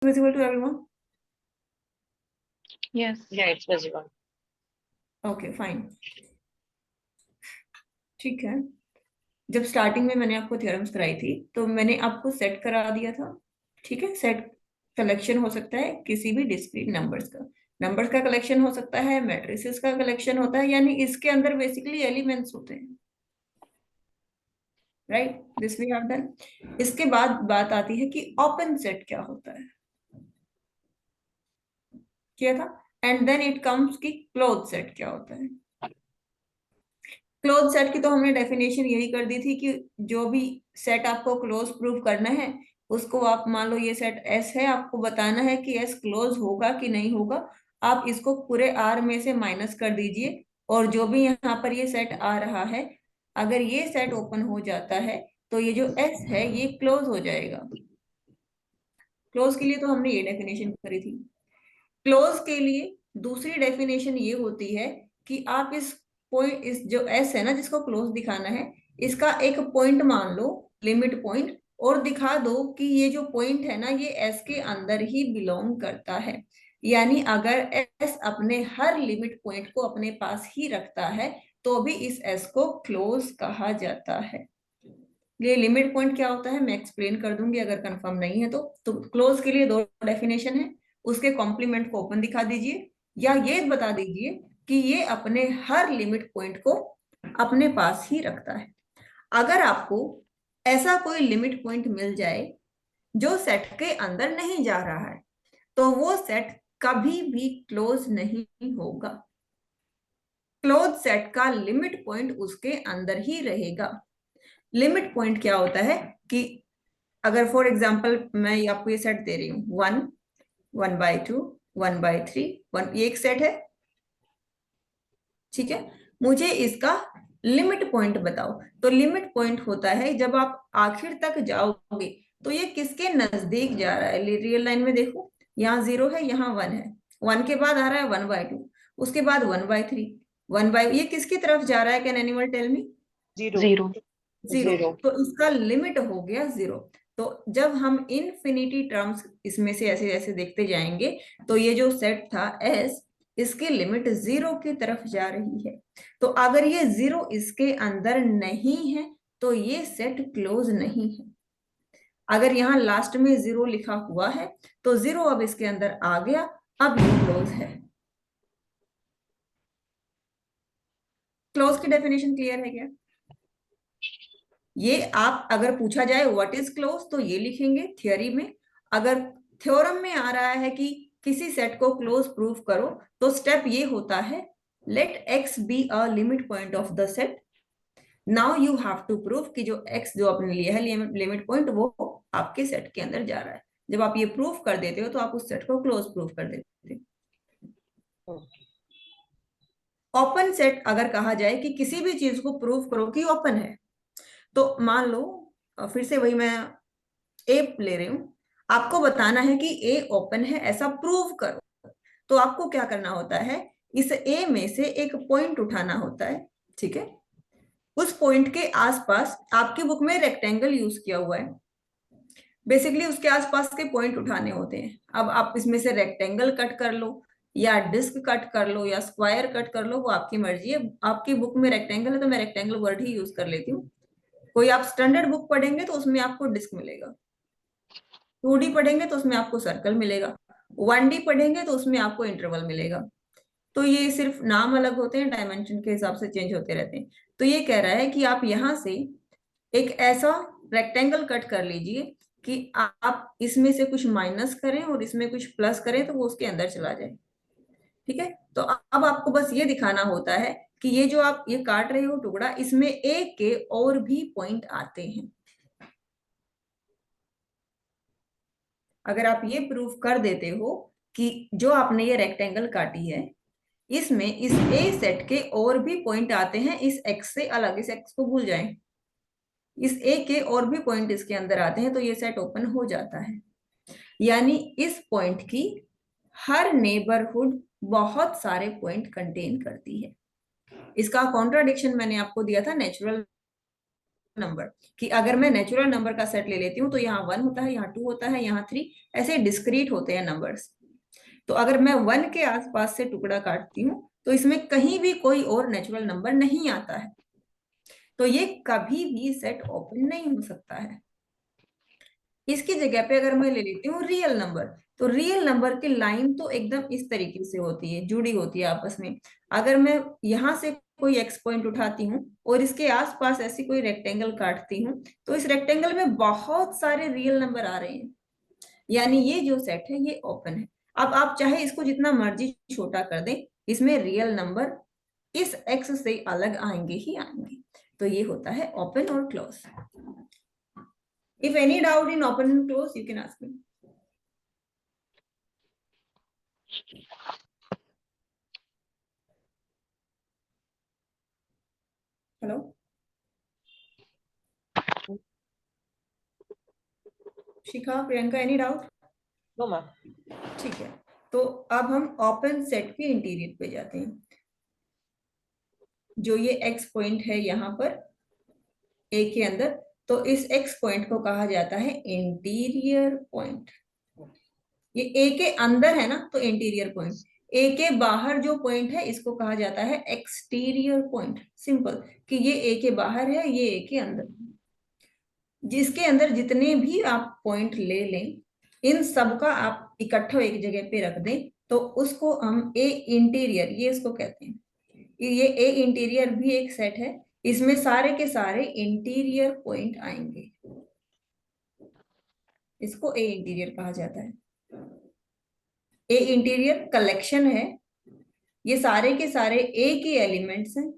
visible to everyone? Yes. Yeah, it's visible. Okay, fine. ठीक है। जब स्टार्टिंग में मैंने आपको थ्योरम्स कराई थी तो मैंने आपको सेट करा दिया था। ठीक है, सेट कलेक्शन हो सकता है किसी भी डिस्क्रीट नंबर्स का कलेक्शन हो सकता है, मैट्रिसेस का कलेक्शन होता है, यानी इसके अंदर बेसिकली एलिमेंट्स होते हैं। Right, this we have done. इसके बाद बात आती है कि ओपन सेट क्या होता है, किया था। एंड देन इट कम्स कि क्लोज सेट क्या होता है। क्लोज सेट की तो हमने डेफिनेशन यही कर दी थी कि जो भी सेट आपको क्लोज प्रूव करना है उसको आप मान लो ये सेट एस है, आपको बताना है कि एस क्लोज होगा कि नहीं होगा। आप इसको पूरे आर में से माइनस कर दीजिए और जो भी यहाँ पर ये सेट आ रहा है, अगर ये सेट ओपन हो जाता है तो ये जो एस है ये क्लोज हो जाएगा। क्लोज के लिए तो हमने ये डेफिनेशन करी थी। क्लोज के लिए दूसरी डेफिनेशन ये होती है कि आप इस पॉइंट, इस जो एस है ना जिसको क्लोज दिखाना है, इसका एक पॉइंट मान लो, लिमिट पॉइंट, और दिखा दो कि ये जो पॉइंट है ना ये एस के अंदर ही बिलोंग करता है। यानी अगर एस अपने हर लिमिट पॉइंट को अपने पास ही रखता है तो भी इस एस को क्लोज कहा जाता है। ये लिमिट पॉइंट क्या होता है मैं एक्सप्लेन कर दूंगी अगर कंफर्म नहीं है तो क्लोज के लिए दो डेफिनेशन है, उसके कॉम्प्लीमेंट को ओपन दिखा दीजिए या ये बता दीजिए कि ये अपने हर लिमिट पॉइंट को अपने पास ही रखता है। अगर आपको ऐसा कोई लिमिट पॉइंट मिल जाए जो सेट के अंदर नहीं जा रहा है तो वो सेट कभी भी क्लोज नहीं होगा। क्लोज सेट का लिमिट पॉइंट उसके अंदर ही रहेगा। लिमिट पॉइंट क्या होता है कि अगर फॉर एग्जाम्पल मैं आपको ये सेट दे रही हूँ 1, 1/2, 1/3, 1, ये एक सेट है। ठीक है, मुझे इसका लिमिट पॉइंट बताओ। तो लिमिट पॉइंट होता है जब आप आखिर तक जाओगे तो ये किसके नजदीक जा रहा है। रियल लाइन में देखो, यहाँ 0 है, यहाँ 1 है, 1 के बाद आ रहा है 1/2, उसके बाद 1/3, ये किसकी तरफ जा रहा है, can anyone tell me? Zero. Zero. तो इसका लिमिट हो गया 0। तो जब हम इनफिनिटी टर्म्स इसमें से ऐसे ऐसे देखते जाएंगे तो ये जो सेट था एस, इसकी लिमिट 0 की तरफ जा रही है। तो अगर ये 0 इसके अंदर नहीं है तो ये सेट क्लोज नहीं है। अगर यहाँ लास्ट में 0 लिखा हुआ है तो 0 अब इसके अंदर आ गया, अब ये क्लोज है। क्लोज की डेफिनेशन क्लियर है क्या? ये आप अगर पूछा जाए व्हाट इज क्लोज तो ये लिखेंगे थियोरी में। अगर थ्योरम में आ रहा है कि किसी सेट को क्लोज प्रूफ करो तो स्टेप ये होता है, let x be a limit point of the set. Now you have to proof कि जो एक्स जो आपने लिया है लिमिट पॉइंट वो आपके सेट के अंदर जा रहा है। जब आप ये प्रूफ कर देते हो तो आप उस सेट को क्लोज प्रूफ कर देते हो। ओपन सेट अगर कहा जाए कि किसी भी चीज को प्रूफ करो कि ओपन है, तो मान लो फिर से वही मैं ए ले रही हूं, आपको बताना है कि ए ओपन है ऐसा प्रूव करो। तो आपको क्या करना होता है, इस ए में से एक पॉइंट उठाना होता है। ठीक है, उस पॉइंट के आसपास आपकी बुक में रेक्टेंगल यूज किया हुआ है, बेसिकली उसके आसपास के पॉइंट उठाने होते हैं। अब आप इसमें से रेक्टेंगल कट कर लो या डिस्क कट कर लो या स्क्वायर कट कर लो, वो आपकी मर्जी है। आपकी बुक में रेक्टेंगल है तो मैं रेक्टेंगल वर्ड ही यूज कर लेती हूँ। कोई आप स्टैंडर्ड बुक पढ़ेंगे तो उसमें आपको डिस्क मिलेगा, 2D पढ़ेंगे तो उसमें आपको सर्कल मिलेगा, 1D पढ़ेंगे तो उसमें आपको इंटरवल मिलेगा। तो ये सिर्फ नाम अलग होते हैं, डायमेंशन के हिसाब से चेंज होते रहते हैं। तो ये कह रहा है कि आप यहां से एक ऐसा रेक्टेंगल कट कर लीजिए कि आप इसमें से कुछ माइनस करें और इसमें कुछ प्लस करें तो वो उसके अंदर चला जाए। ठीक है, तो अब आपको बस ये दिखाना होता है कि ये जो आप ये काट रहे हो टुकड़ा, इसमें एक के और भी पॉइंट आते हैं। अगर आप ये प्रूफ कर देते हो कि जो आपने ये रेक्टेंगल काटी है इसमें इस ए सेट के और भी पॉइंट आते हैं इस एक्स से अलग, इस एक्स को भूल जाएं, इस ए के और भी पॉइंट इसके अंदर आते हैं तो ये सेट ओपन हो जाता है। यानी इस पॉइंट की हर नेबरहुड बहुत सारे पॉइंट कंटेन करती है। इसका कॉन्ट्राडिक्शन मैंने आपको दिया था नेचुरल नंबर, कि अगर मैं नेचुरल नंबर का सेट ले लेती हूँ तो यहाँ 1 होता है, यहाँ 2 होता है, यहाँ 3, ऐसे डिस्क्रीट होते हैं नंबर्स। तो अगर मैं 1 के आसपास से टुकड़ा काटती हूँ तो इसमें कहीं भी कोई और नेचुरल नंबर नहीं आता है, तो ये कभी भी सेट ओपन नहीं हो सकता है। इसकी जगह पे अगर मैं ले लेती हूँ रियल नंबर, तो रियल नंबर की लाइन तो एकदम इस तरीके से होती है, जुड़ी होती है आपस में। अगर मैं यहां से कोई एक्स पॉइंट उठाती हूँ और इसके आसपास ऐसी कोई रेक्टेंगल काटती हूँ, तो इस रेक्टेंगल में बहुत सारे रियल नंबर आ रहे हैं, यानी ये जो सेट है ये ओपन है। अब आप चाहे इसको जितना मर्जी छोटा कर दें, इसमें रियल नंबर इस एक्स से अलग आएंगे ही आएंगे। तो ये होता है ओपन और close. If any doubt in open and close, you can ask me. Hello? Shikha, Priyanka, any doubt? No ma'am. ठीक है, तो अब हम ओपन सेट के इंटीरियर पे जाते हैं। जो ये एक्स पॉइंट है यहाँ पर ए के अंदर, तो इस एक्स पॉइंट को कहा जाता है इंटीरियर पॉइंट। ये ए के अंदर है ना, तो इंटीरियर पॉइंट। ए के बाहर जो पॉइंट है इसको कहा जाता है एक्सटीरियर पॉइंट। सिंपल, कि ये ए के बाहर है, ये ए के अंदर। जिसके अंदर जितने भी आप पॉइंट ले लें, इन सब का आप इकट्ठा एक जगह पे रख दें, तो उसको हम ए इंटीरियर, ये इसको कहते हैं। ये ए इंटीरियर भी एक सेट है, इसमें सारे के सारे इंटीरियर पॉइंट आएंगे, इसको ए इंटीरियर कहा जाता है। ए इंटीरियर कलेक्शन है, ये सारे के सारे ए के एलिमेंट्स हैं,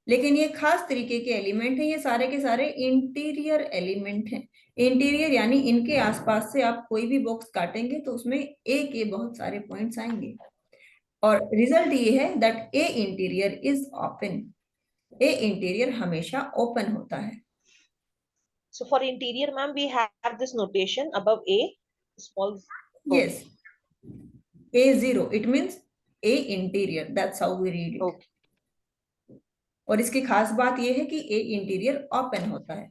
लेकिन ये खास तरीके के एलिमेंट हैं, ये सारे के सारे इंटीरियर एलिमेंट हैं। इंटीरियर यानी इनके आसपास से आप कोई भी बॉक्स काटेंगे तो उसमें ए के बहुत सारे पॉइंट्स आएंगे, और रिजल्ट ये है that A interior is open. A interior हमेशा ओपन होता है। So for interior, ma'am, we have this notation above A, small. Yes, A0, it means A interior, that's how we read it. Okay. और इसकी खास बात यह है कि ए इंटीरियर ओपन होता है।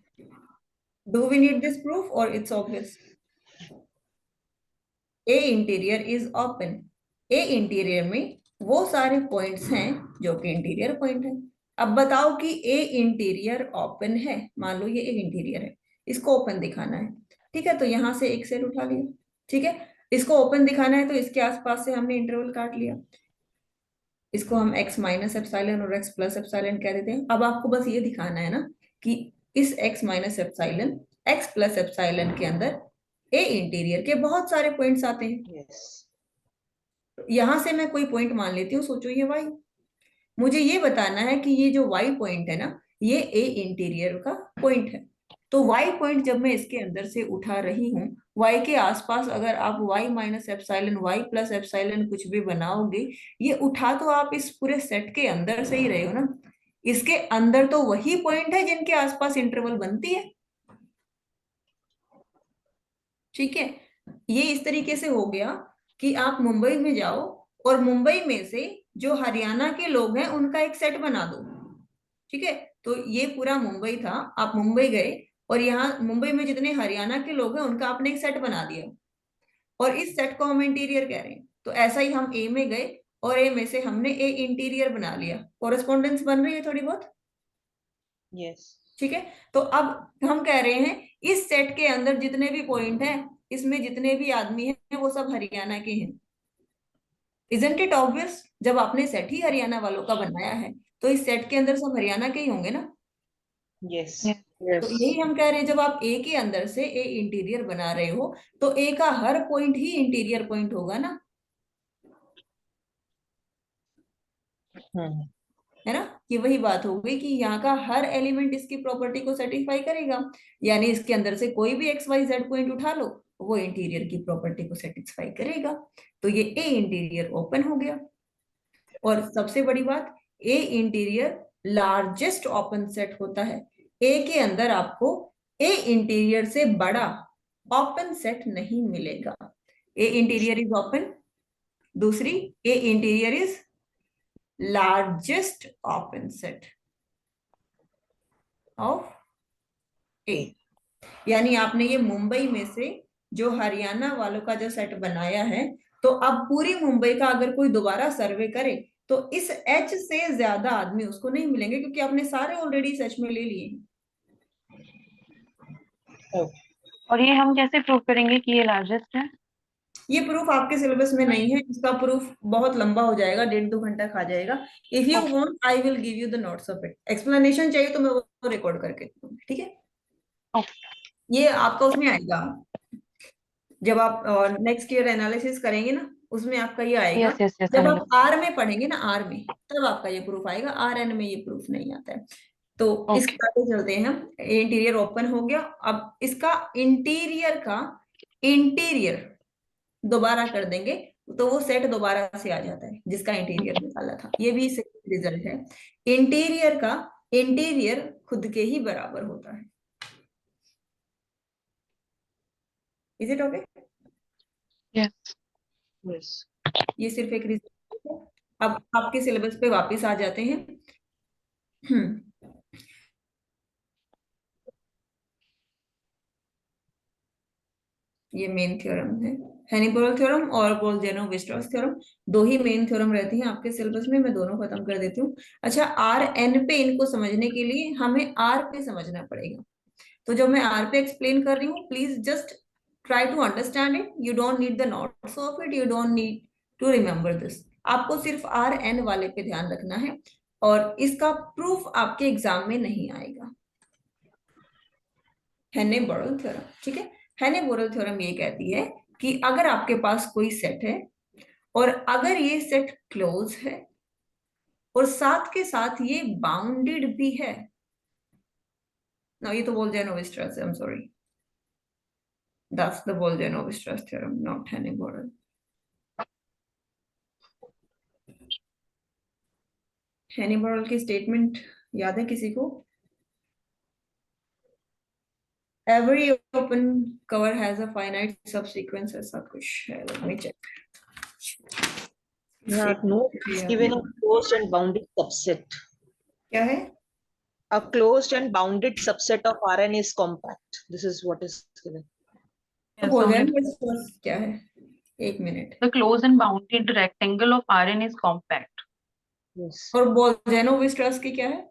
Do we need this proof और it's obvious? A interior is open. A interior में वो सारे पॉइंट्स हैं जो कि इंटीरियर पॉइंट है। अब बताओ कि ए इंटीरियर ओपन है, मान लो ये एक इंटीरियर है, इसको ओपन दिखाना है। ठीक है, तो यहां से एक सेल उठा लिया। ठीक है, इसको ओपन दिखाना है तो इसके आसपास से हमने इंटरवल काट लिया, इसको हम x माइनस एप्सिलॉन और x प्लस एप्सिलॉन कह देते हैं। अब आपको बस ये दिखाना है ना कि इस x minus epsilon x plus epsilon के अंदर ए इंटीरियर के बहुत सारे पॉइंट्स आते हैं। Yes. यहां से मैं कोई पॉइंट मान लेती हूँ, सोचो ये y, मुझे ये बताना है कि ये जो y पॉइंट है ना, ये ए इंटीरियर का पॉइंट है। तो y पॉइंट जब मैं इसके अंदर से उठा रही हूँ, y के आसपास अगर आप y minus epsilon y plus epsilon कुछ भी बनाओगे, ये उठा तो आप इस पूरे सेट के अंदर से ही रहे हो ना। इसके अंदर तो वही पॉइंट है जिनके आसपास इंटरवल बनती है। ठीक है, ये इस तरीके से हो गया कि आप मुंबई में जाओ और मुंबई में से जो हरियाणा के लोग हैं उनका एक सेट बना दो। ठीक है, तो ये पूरा मुंबई था, आप मुंबई गए और यहाँ मुंबई में जितने हरियाणा के लोग हैं उनका आपने एक सेट बना दिया, और इस सेट को हम इंटीरियर कह रहे हैं। तो ऐसा ही हम ए में गए और ए में से हमने ए इंटीरियर बना लिया, कोरेस्पॉन्डेंस बन रही है थोड़ी बहुत। Yes. ठीक है, तो अब हम कह रहे हैं इस सेट के अंदर जितने भी पॉइंट हैं, इसमें जितने भी आदमी हैं वो सब हरियाणा के हैं। Isn't it obvious? जब आपने सेट ही हरियाणा वालों का बनाया है तो इस सेट के अंदर सब हरियाणा के ही होंगे ना। Yes. तो यही हम कह रहे हैं, जब आप ए के अंदर से ए इंटीरियर बना रहे हो तो ए का हर पॉइंट ही इंटीरियर पॉइंट होगा ना, है ना। ये वही बात हो गई कि यहाँ का हर एलिमेंट इसकी प्रॉपर्टी को सेटिस्फाई करेगा, यानी इसके अंदर से कोई भी एक्स वाई जेड पॉइंट उठा लो, वो इंटीरियर की प्रॉपर्टी को सेटिस्फाई करेगा। तो ये ए इंटीरियर ओपन हो गया। और सबसे बड़ी बात, ए इंटीरियर लार्जेस्ट ओपन सेट होता है। ए के अंदर आपको ए इंटीरियर से बड़ा ओपन सेट नहीं मिलेगा। ए इंटीरियर इज ओपन, दूसरी A interior is largest open set of A. यानी आपने ये मुंबई में से जो हरियाणा वालों का जो सेट बनाया है, तो अब पूरी मुंबई का अगर कोई दोबारा सर्वे करे तो इस एच से ज्यादा आदमी उसको नहीं मिलेंगे, क्योंकि आपने सारे ऑलरेडी इस एच में ले लिए हैं। Okay. और ये हम कैसे प्रूव करेंगे कि ये लार्जेस्ट है? ये प्रूफ आपके सिलेबस में नहीं है, इसका प्रूफ बहुत लंबा हो जाएगा, 1.5-2 घंटा खा जाएगा। If you want I will give you the notes of it. Explanation चाहिए तो मैं वो रिकॉर्ड करके दूंगी, ठीक है? ये आपका उसमें आएगा, जब आप नेक्स्ट ईयर एनालिसिस करेंगे ना, उसमें आपका ये आएगा। यस यस यस, जब आप आर में पढ़ेंगे ना, आर में, तब आपका ये प्रूफ आएगा। आर एन में ये प्रूफ नहीं आता है। तो इसके आगे चलते हैं हम। इंटीरियर ओपन हो गया। अब इसका इंटीरियर का इंटीरियर दोबारा कर देंगे तो वो सेट दोबारा से आ जाता है जिसका इंटीरियर निकाला था। ये भी रिजल्ट है। इंटीरियर का इंटीरियर खुद के ही बराबर होता है। Is it okay? Yes. Yes. ये सिर्फ एक रिजल्ट है। अब आपके सिलेबस पे वापस आ जाते हैं। ये मेन थ्योरम है, हेनिबोरल थ्योरम और बोल्जेनो-वीस्ट्रॉस थ्योरम। दो ही मेन थ्योरम रहती हैं आपके सिलेबस में, मैं दोनों खत्म कर देती हूँ। अच्छा, आर एन पे इनको समझने के लिए हमें आर पे समझना पड़ेगा। तो जब मैं आर पे एक्सप्लेन कर रही हूँ, please just try to understand it. You don't need the notes of it, you don't need to remember this. आपको सिर्फ आर एन वाले पे ध्यान रखना है, और इसका प्रूफ आपके एग्जाम में नहीं आएगा। हेने-बोरल थ्योरम, ठीक है? हेने-बोरल थ्योरम ये कहती है कि अगर आपके पास कोई सेट है और अगर ये सेट क्लोज है और साथ के साथ ये बाउंडेड भी है ना, ये तो Bolzano Weierstrass, I am sorry, that's the Bolzano Weierstrass theorem, not Heine Borel. Heine Borel की स्टेटमेंट याद है किसी को? Every open cover has a finite subsequence, ऐसा कुछ है, let me check. Yeah, no, it's given a closed and bounded subset. क्या है? A closed and bounded subset of Rn is compact. This is what is given. तो बोल्जेनो-वीस्ट्रॉस क्या है? एक minute. The closed and bounded rectangle of Rn is compact. Yes. और बोल्जेनो-वीस्ट्रॉस की क्या है?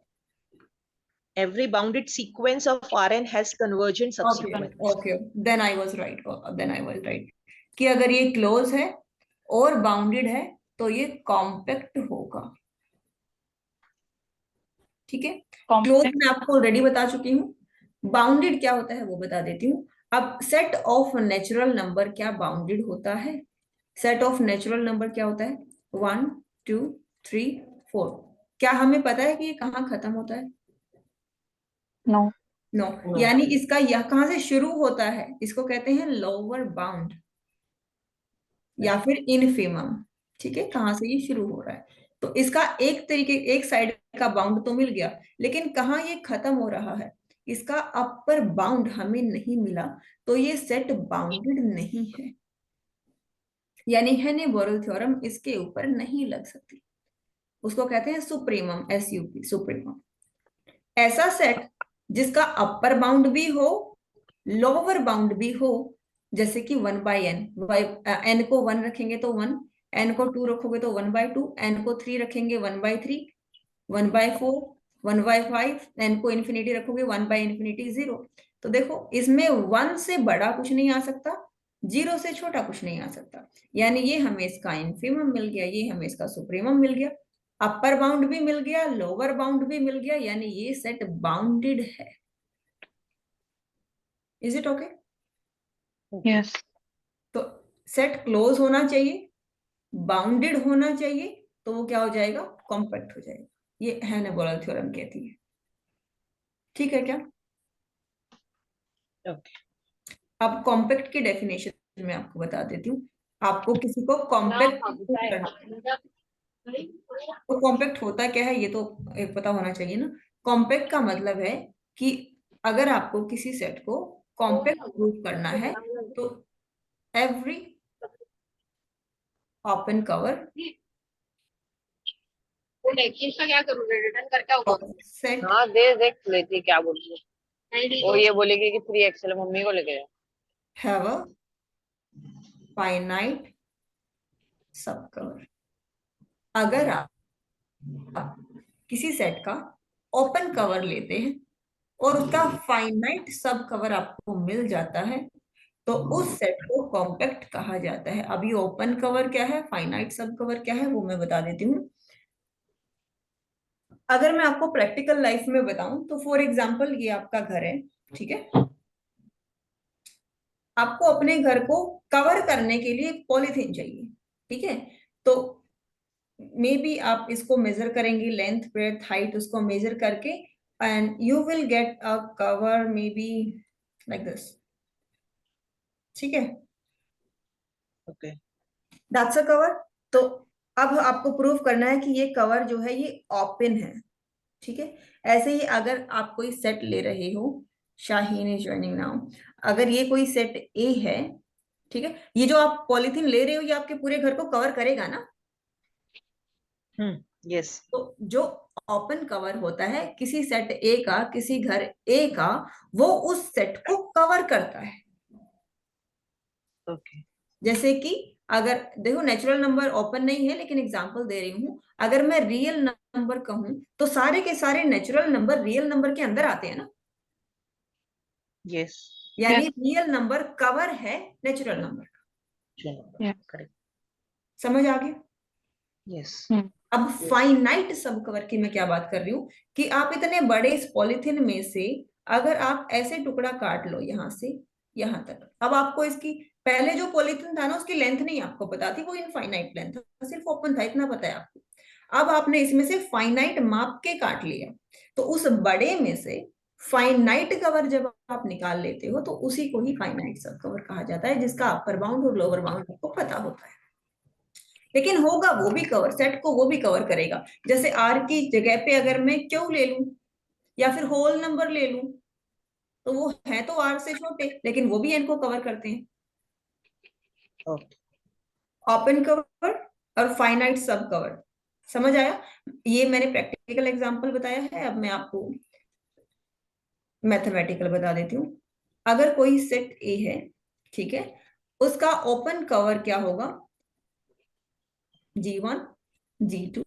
Every bounded sequence of Rn has convergent subsequence. Okay, then I was right. Then I was right. कि अगर ये क्लोज है और बाउंडेड है तो ये कॉम्पैक्ट होगा, ठीक है? क्लोज मैं आपको ऑलरेडी बता चुकी हूँ। बाउंडेड क्या होता है वो बता देती हूँ। अब सेट ऑफ नेचुरल नंबर क्या बाउंडेड होता है? सेट ऑफ नेचुरल नंबर क्या होता है? 1 2 3 4। क्या हमें पता है कि ये कहाँ खत्म होता है? No no. यानी इसका यह कहां से शुरू होता है? इसको कहते हैं लोअर बाउंड या फिर इनफिमम, ठीक है? कहां से ये शुरू हो रहा है, तो इसका एक तरीके, एक साइड का बाउंड तो मिल गया, लेकिन कहाँ ये खत्म हो रहा है, इसका अपर बाउंड हमें नहीं मिला, तो ये सेट बाउंडेड नहीं है। यानी हेने-बोरल थ्योरम इसके ऊपर नहीं लग सकती। उसको कहते हैं सुप्रीमम, SUP, सुप्रीमम। ऐसा सेट जिसका अपर बाउंड भी हो, लोअर बाउंड भी हो, जैसे कि 1/n, n को 1 रखेंगे तो 1, n को 2 रखोगे तो 1/2, n को 3 रखेंगे 1/3, 1/4, 1/5, n को इन्फिनिटी रखोगे 1/∞, 0। तो देखो, इसमें 1 से बड़ा कुछ नहीं आ सकता, 0 से छोटा कुछ नहीं आ सकता। यानी ये हमें इसका इन्फिमम मिल गया, ये हमें इसका सुप्रीमम मिल गया, अपर बाउंड भी मिल गया, लोअर बाउंड भी मिल गया, यानी ये सेट बाउंडेड है। Is it okay? यस। तो सेट क्लोज होना चाहिए, बाउंडेड होना चाहिए, तो वो क्या हो जाएगा? कॉम्पैक्ट हो जाएगा। ये हेने-बोरल थ्योरम कहती है, ठीक है क्या? Okay. अब कॉम्पैक्ट की डेफिनेशन मैं आपको बता देती हूँ। आपको किसी को कॉम्पैक्ट करना, तो कॉम्पैक्ट होता क्या है ये तो पता होना चाहिए ना। कॉम्पैक्ट का मतलब है कि अगर आपको किसी सेट को कॉम्पैक्ट प्रूव करना है तो एवरी ओपन कवर देखिए इसका क्या करूँ, रिटर्न करके आओ। सेट हाँ दे देख लेती क्या बोल रही है। वो ये बोलेगी कि 3XL मम्मी को लेके जाओ। Have a finite sub cover. अगर आप किसी सेट का ओपन कवर लेते हैं और उसका फाइनाइट सब कवर आपको मिल जाता है तो उस सेट को कॉम्पैक्ट कहा जाता है। अभी ओपन कवर क्या है, फाइनाइट सब कवर क्या है, वो मैं बता देती हूँ। अगर मैं आपको प्रैक्टिकल लाइफ में बताऊं तो फॉर एग्जांपल ये आपका घर है, ठीक है। आपको अपने घर को कवर करने के लिए पॉलीथीन चाहिए, ठीक है। तो मे बी आप इसको मेजर करेंगे, लेंथ ब्रेड्थ हाइट उसको मेजर करके, and you will get a cover may be like this, ठीक है। Okay. That's a cover. तो अब आपको प्रूव करना है कि ये कवर जो है ये ओपन है, ठीक है। ऐसे ही अगर आप कोई सेट ले रहे हो, शाहीन इज ज्वाइनिंग नाउ, अगर ये कोई सेट ए है, ठीक है, ये जो आप पॉलिथीन ले रहे हो ये आपके पूरे घर को कवर करेगा ना। Yes. तो जो ओपन कवर होता है किसी सेट ए का, किसी घर ए का, वो उस सेट को कवर करता है। Okay. जैसे कि अगर देखो नेचुरल नंबर ओपन नहीं है लेकिन एग्जांपल दे रही हूं, अगर मैं रियल नंबर कहूं तो सारे के सारे नेचुरल नंबर रियल नंबर के अंदर आते हैं ना, Yes. यानी रियल नंबर कवर है नेचुरल नंबर का। True number. Yeah. Correct. समझ आ गया। Yes. अब फाइनाइट सब कवर की मैं क्या बात कर रही हूँ कि आप इतने बड़े इस पॉलिथीन में से अगर आप ऐसे टुकड़ा काट लो यहां से यहां तक, अब आपको इसकी पहले जो पॉलिथीन था ना उसकी लेंथ नहीं आपको पता थी, वो इनफाइनाइट लेंथ था, सिर्फ ओपन था, इतना पता है आपको। अब आपने इसमें से फाइनाइट माप के काट लिया, तो उस बड़े में से फाइनाइट कवर जब आप निकाल लेते हो तो उसी को ही फाइनाइट सब कवर कहा जाता है, जिसका अपर बाउंड और लोअर बाउंड आपको पता होता है। लेकिन होगा वो भी कवर, सेट को वो भी कवर करेगा। जैसे आर की जगह पे अगर मैं क्यू ले लूं या फिर होल नंबर ले लूं तो वो है तो आर से छोटे लेकिन वो भी एन को कवर करते हैं। Okay. ओपन कवर और फाइनाइट सब कवर, समझ आया। ये मैंने प्रैक्टिकल एग्जांपल बताया है, अब मैं आपको मैथमेटिकल बता देती हूँ। अगर कोई सेट ए है, ठीक है, उसका ओपन कवर क्या होगा, G1 G2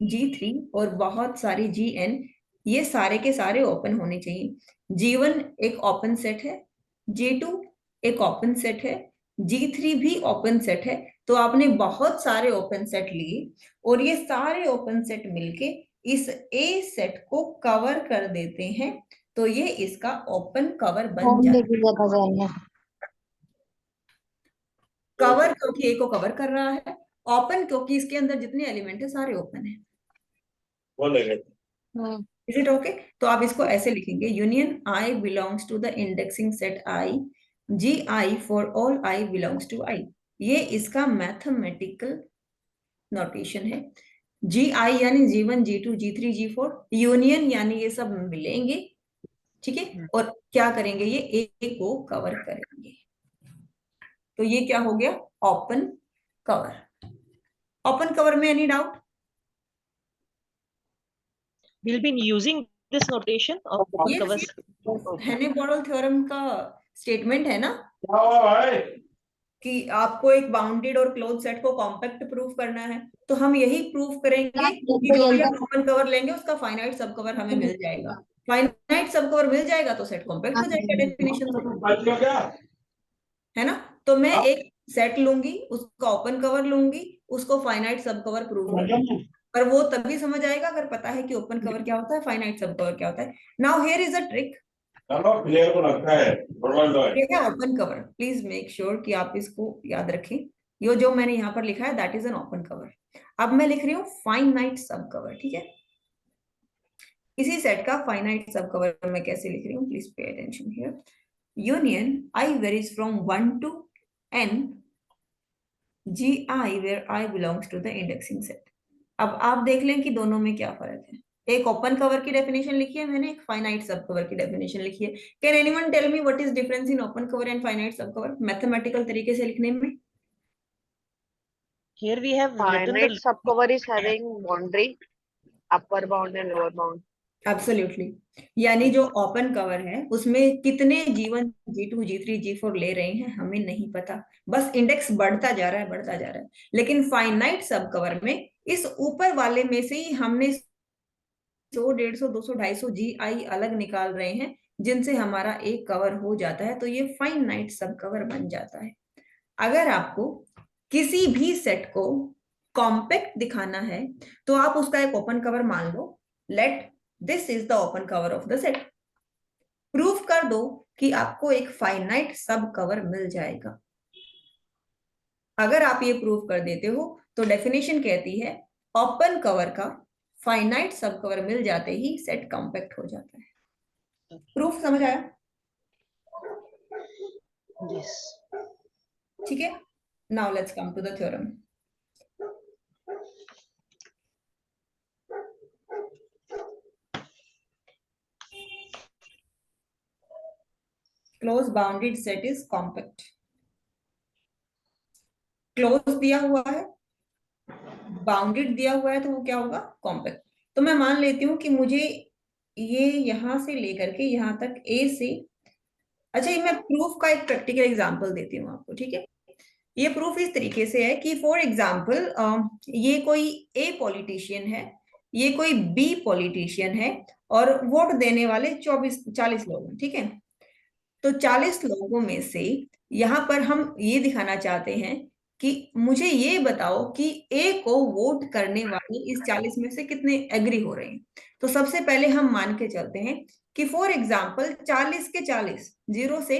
G3 और बहुत सारी Gn, ये सारे के सारे ओपन होने चाहिए। G1 एक ओपन सेट है, G2 एक ओपन सेट है, G3 भी ओपन सेट है। तो आपने बहुत सारे ओपन सेट लिए और ये सारे ओपन सेट मिलके इस ए सेट को कवर कर देते हैं, तो ये इसका ओपन कवर बन जाता है। कवर क्योंकि ए को कवर कर रहा है, ओपन क्योंकि इसके अंदर जितने एलिमेंट है सारे ओपन है। Is it okay? तो आप इसको ऐसे लिखेंगे, union I belongs to the indexing set I, G I for all I belongs to I. ये इसका मैथमेटिकल नोटेशन है। जी आई यानी G1 G2 G3 G4, union यानी ये सब मिलेंगे, ठीक है, और क्या करेंगे, ये ए को कवर करेंगे। तो ये क्या हो गया, ओपन कवर। ओपन कवर में any doubt? We'll be using this notation of open covers. Heine Borel theorem का स्टेटमेंट है ना कि आपको एक बाउंडेड और क्लोज सेट को कॉम्पैक्ट प्रूफ करना है, तो हम यही प्रूफ करेंगे कि जो भी हम ओपन कवर लेंगे उसका फाइनाइट सब कवर हमें मिल जाएगा। फाइनाइट सब कवर मिल जाएगा तो सेट कॉम्पैक्ट हो जाएगा डेफिनेशन से, है ना। तो मैं एक सेट लूंगी, उसका ओपन कवर लूंगी, उसको फाइनाइट सब कवर प्रूव करूंगी, पर वो तभी समझ आएगा अगर पता है कि ओपन कवर क्या होता है, फाइनाइट सब कवर क्या होता है। Now here is a trick. Clear को लगता है open cover, please make sure कि आप इसको याद रखें। ये जो मैंने यहाँ पर लिखा है that is an open cover. अब मैं लिख रही हूँ फाइनाइट सब कवर, ठीक है। इसी सेट का फाइनाइट सब कवर मैं कैसे लिख रही हूँ, please pay attention here. Union I varies from 1 to n Gi where I belongs to the indexing set। अब आप देख लें कि दोनों में क्या फर्क है। एक ओपन कवर की डेफिनेशन लिखी है मैंने, एक फाइनाइट सब कवर की डेफिनेशन लिखी है। Can anyone tell me what is difference in open cover and finite sub cover mathematical तरीके से लिखने में? Here we have written Finite the subcover is having boundary, upper bound and lower bound. Absolutely. यानी जो open cover है उसमें कितने G1 G2 G3 G4 ले रहे हैं हमें नहीं पता, बस इंडेक्स बढ़ता जा रहा है बढ़ता जा रहा है। लेकिन फाइनाइट सब कवर में इस ऊपर वाले में से ही हमने 100 150 200 250 GI अलग निकाल रहे हैं, जिनसे हमारा एक कवर हो जाता है, तो ये फाइनाइट सब कवर बन जाता है। अगर आपको किसी भी सेट को कॉम्पैक्ट दिखाना है तो आप उसका एक ओपन कवर मान लो, let this is the open cover of the set. Proof कर दो कि आपको एक फाइनाइट सब कवर मिल जाएगा। अगर आप ये प्रूफ कर देते हो तो डेफिनेशन कहती है ओपन कवर का फाइनाइट सब कवर मिल जाते ही सेट कॉम्पैक्ट हो जाता है। प्रूफ समझ आया? Yes. ठीक है, now let's come to the theorem. Close bounded set is compact. Close दिया हुआ है, बाउंडेड दिया हुआ है, तो वो क्या होगा? कॉम्पैक्ट। तो मैं मान लेती हूँ कि मुझे ये यहां से लेकर के यहां तक ए से, अच्छा ये मैं प्रूफ का एक प्रैक्टिकल एग्जांपल देती हूँ आपको, ठीक है? ये प्रूफ इस तरीके से है कि फॉर एग्जांपल ये कोई ए पॉलिटिशियन है, ये कोई बी पॉलिटिशियन है, और वोट देने वाले 40 लोग हैं, ठीक है? तो 40 लोगों में से यहाँ पर हम ये दिखाना चाहते हैं कि मुझे ये बताओ कि ए को वोट करने वाले इस 40 में से कितने एग्री हो रहे हैं। तो सबसे पहले हम मान के चलते हैं कि फॉर एग्जाम्पल 40 के 40, 0 से